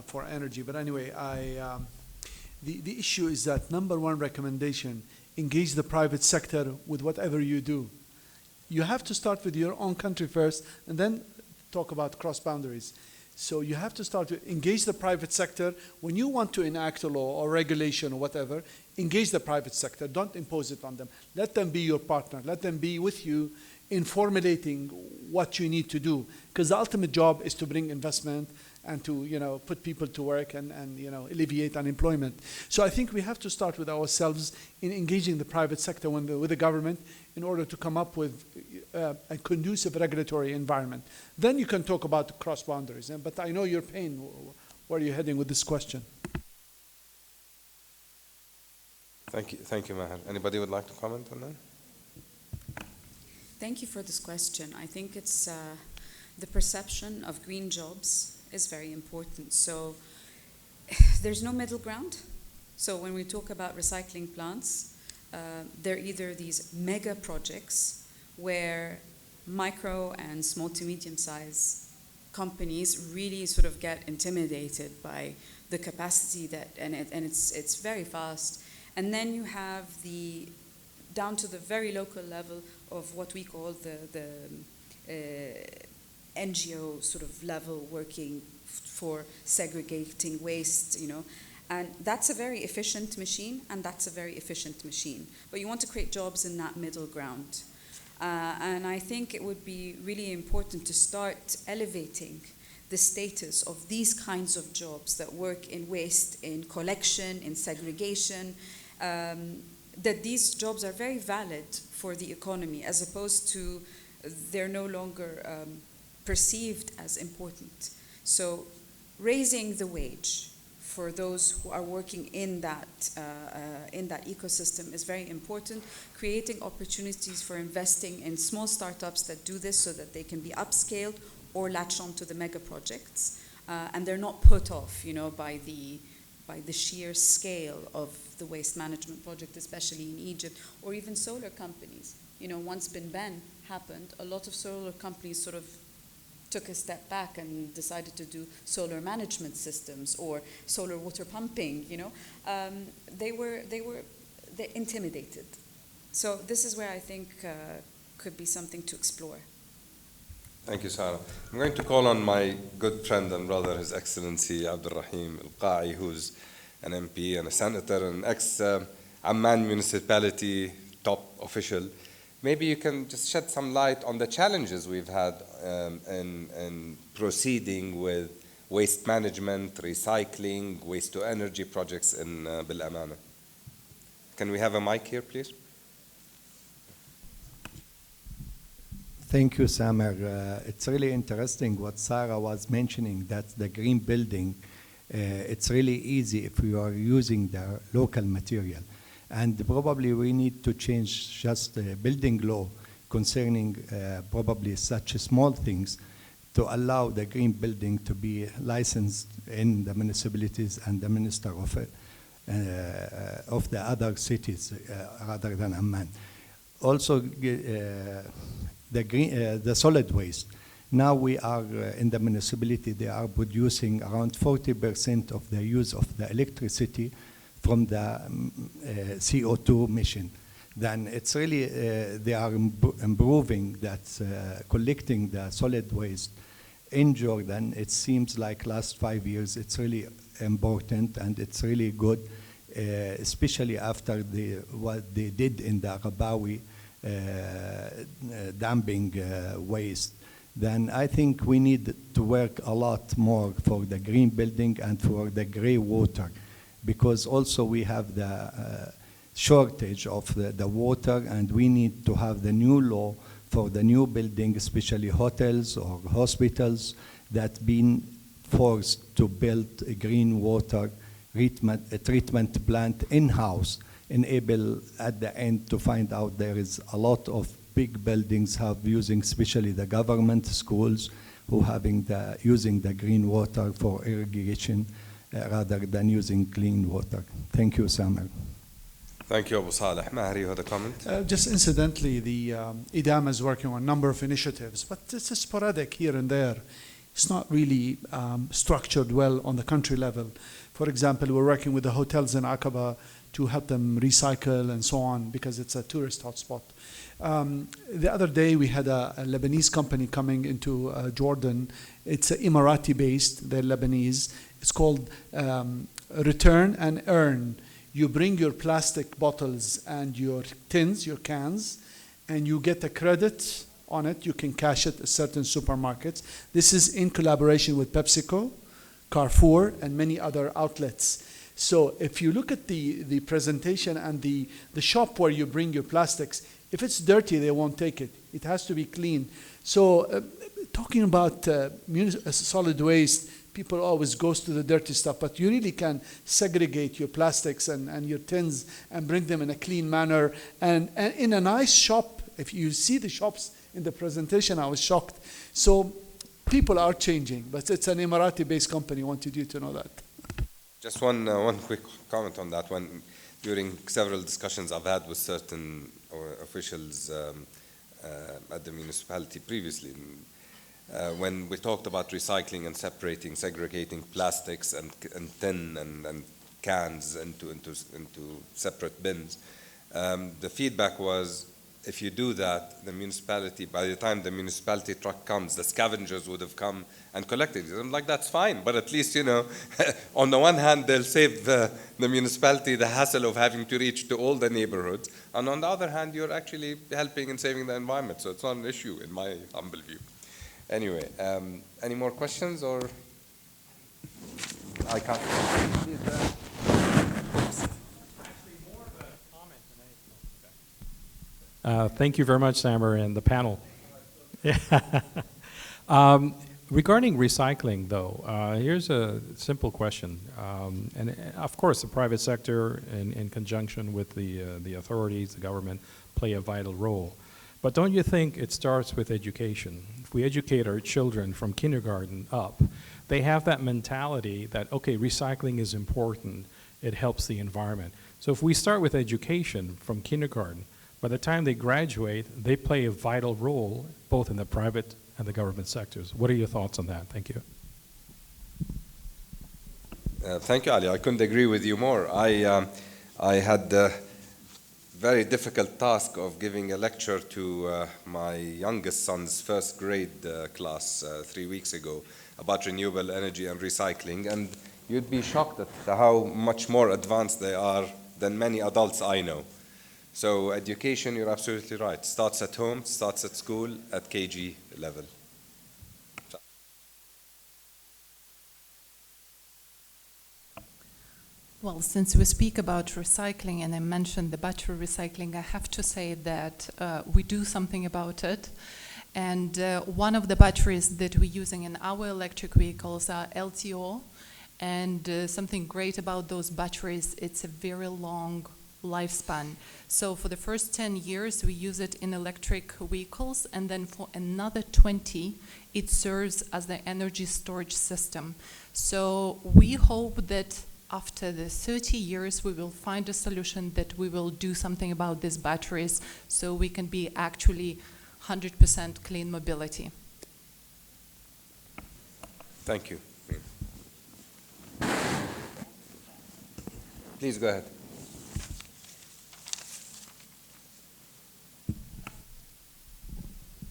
for energy. But anyway, the issue is that number one recommendation, engage the private sector with whatever you do. You have to start with your own country first and then talk about cross boundaries. So you have to start to engage the private sector. When you want to enact a law or regulation or whatever, engage the private sector. Don't impose it on them. Let them be your partner. Let them be with you in formulating what you need to do. Because the ultimate job is to bring investment and to, you know, put people to work and you know, alleviate unemployment. So I think we have to start with ourselves in engaging the private sector with the government in order to come up with a conducive regulatory environment. Then you can talk about cross boundaries. But I know your pain. Where are you heading with this question? Thank you, Maher. Anybody would like to comment on that? Thank you for this question. I think it's the perception of green jobs is very important. So there's no middle ground. So when we talk about recycling plants, they're either these mega projects where micro and small to medium-sized companies really sort of get intimidated by the capacity and it's very fast. And then you have the down to the very local level of what we call the NGO sort of level, working for segregating waste, you know. And that's a very efficient machine, and that's a very efficient machine. But you want to create jobs in that middle ground. And I think it would be really important to start elevating the status of these kinds of jobs that work in waste, in collection, in segregation, that these jobs are very valid for the economy, as opposed to they're no longer perceived as important. So raising the wage for those who are working in that ecosystem is very important. Creating opportunities for investing in small startups that do this so that they can be upscaled or latch on to the mega projects, and they're not put off, you know, by the sheer scale of the waste management project, especially in Egypt, or even solar companies. You know, once Bin Ben happened, a lot of solar companies sort of took a step back and decided to do solar management systems or solar water pumping, you know. They're intimidated. So this is where I think could be something to explore. Thank you, Sarah. I'm going to call on my good friend and brother, His Excellency Abdul Rahim Al-Qa'i, who's an MP and a senator, an ex-Amman municipality top official. Maybe you can just shed some light on the challenges we've had in proceeding with waste management, recycling, waste-to-energy projects in Bil Amana. Can we have a mic here, please? Thank you, Samer. It's really interesting what Sarah was mentioning, that the green building, it's really easy if you are using the local material. And probably we need to change just the building law concerning probably such small things to allow the green building to be licensed in the municipalities and the minister of the other cities rather than Amman. Also, the solid waste. Now we are in the municipality, they are producing around 40% of the use of the electricity from the CO2 emission. Then it's really, they are improving that, collecting the solid waste in Jordan. It seems like last 5 years, it's really important and it's really good, especially after what they did in the Rabawi dumping waste. Then I think we need to work a lot more for the green building and for the gray water, because also we have the shortage of the water, and we need to have the new law for the new building, especially hotels or hospitals that been forced to build a green water treatment plant in-house, enable at the end to find out there is a lot of big buildings have using, especially the government schools, who having using the green water for irrigation rather than using clean water. Thank you, Samer. Thank you, Abu Saleh. Mahri, you had a comment? Just incidentally, the IDAM is working on a number of initiatives, but it's sporadic here and there. It's not really structured well on the country level. For example, we're working with the hotels in Aqaba to help them recycle and so on, because it's a tourist hotspot. The other day we had a Lebanese company coming into Jordan. It's Emirati-based, they're Lebanese. It's called Return and Earn. You bring your plastic bottles and your tins, your cans, and you get a credit on it. You can cash it at certain supermarkets. This is in collaboration with PepsiCo, Carrefour, and many other outlets. So if you look at the presentation and the shop where you bring your plastics, if it's dirty, they won't take it. It has to be clean. So talking about solid waste, people always goes to the dirty stuff, but you really can segregate your plastics and your tins and bring them in a clean manner. And in a nice shop, if you see the shops in the presentation, I was shocked. So people are changing, but it's an Emirati-based company. I wanted you to know that. Just one quick comment on that one. during several discussions I've had with certain officials at the municipality previously, when we talked about recycling and separating, segregating plastics and tin and cans into separate bins, the feedback was, if you do that, the municipality, by the time the municipality truck comes, the scavengers would have come and collected it. I'm like, that's fine, but at least, you know, on the one hand, they'll save the municipality the hassle of having to reach to all the neighborhoods, and on the other hand, you're actually helping and saving the environment, so it's not an issue in my humble view. Anyway, any more questions, or I can't? Thank you very much, Samer, and the panel. Regarding recycling, though, here's a simple question. And of course, the private sector, in conjunction with the authorities, the government, play a vital role. But don't you think it starts with education? If we educate our children from kindergarten up, they have that mentality that, okay, recycling is important, it helps the environment. So if we start with education from kindergarten, by the time they graduate, they play a vital role both in the private and the government sectors. What are your thoughts on that? Thank you. Thank you, Ali. I couldn't agree with you more. I had the very difficult task of giving a lecture to my youngest son's first grade class 3 weeks ago about renewable energy and recycling, and you'd be shocked at how much more advanced they are than many adults I know. So education, you're absolutely right. Starts at home, starts at school, at KG level. Well, since we speak about recycling and I mentioned the battery recycling, I have to say that we do something about it. And one of the batteries that we're using in our electric vehicles are LTO. And something great about those batteries, it's a very long lifespan. So for the first 10 years, we use it in electric vehicles, and then for another 20, it serves as the energy storage system. So we hope that after the 30 years, we will find a solution that we will do something about these batteries so we can be actually 100% clean mobility. Thank you. Please go ahead.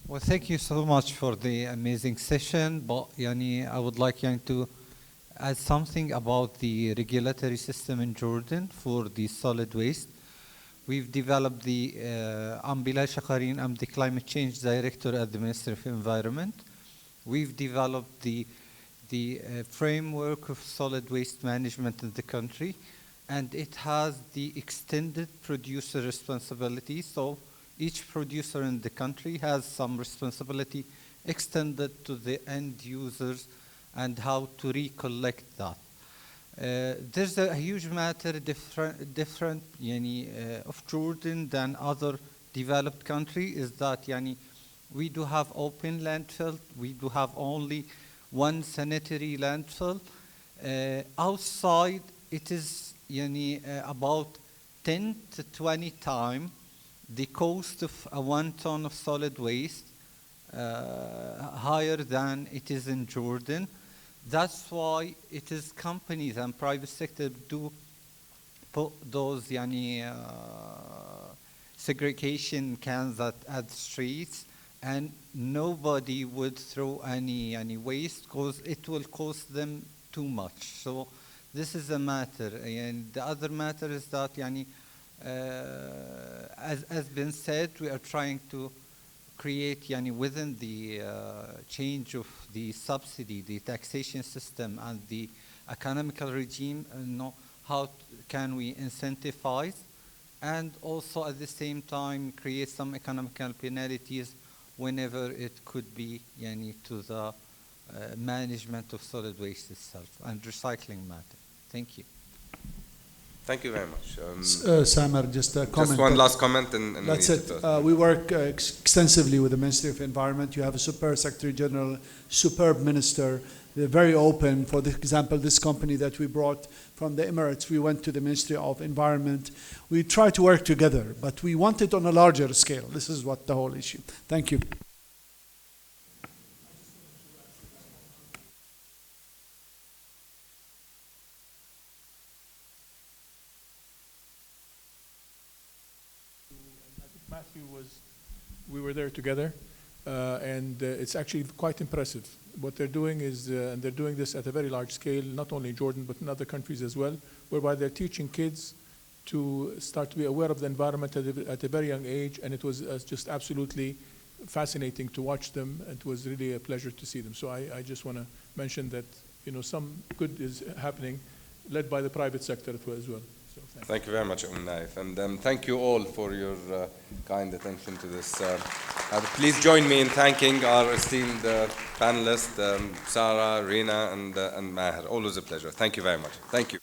Well, thank you so much for the amazing session, but I would like to add something about the regulatory system in Jordan for the solid waste. We've developed the, I'm Bilal Shakarin, I'm the Climate Change Director at the Ministry of Environment. We've developed the framework of solid waste management in the country, and it has the extended producer responsibility. So each producer in the country has some responsibility extended to the end users and how to recollect that. There's a huge matter different of Jordan than other developed countries is that we do have open landfill. We do have only one sanitary landfill. Outside, it is about 10 to 20 times the cost of a 1 ton of solid waste higher than it is in Jordan. That's why it is companies and private sector do put those segregation cans at streets, and nobody would throw any waste because it will cost them too much. So this is a matter, and the other matter is that as been said, we are trying to create within the change of the subsidy, the taxation system, and the economical regime, how can we incentivize, and also at the same time create some economical penalties whenever it could be to the management of solid waste itself and recycling matter. Thank you. Thank you very much. Samer, just a comment. Just one last comment. And that's it. We work extensively with the Ministry of Environment. You have a superb Secretary General, superb minister, They're very open. For example, this company that we brought from the Emirates, we went to the Ministry of Environment. We try to work together, but we want it on a larger scale. This is what the whole issue. Thank you. Matthew we were there together, and it's actually quite impressive. What they're doing is, and they're doing this at a very large scale, not only in Jordan, but in other countries as well, whereby they're teaching kids to start to be aware of the environment at a very young age, and it was just absolutely fascinating to watch them. It was really a pleasure to see them. So I just want to mention that, some good is happening, led by the private sector as well. So thank you very much, Naif, and thank you all for your kind attention to this. Please join me in thanking our esteemed panelists, Sarah, Rina, and Maher. Always a pleasure. Thank you very much. Thank you.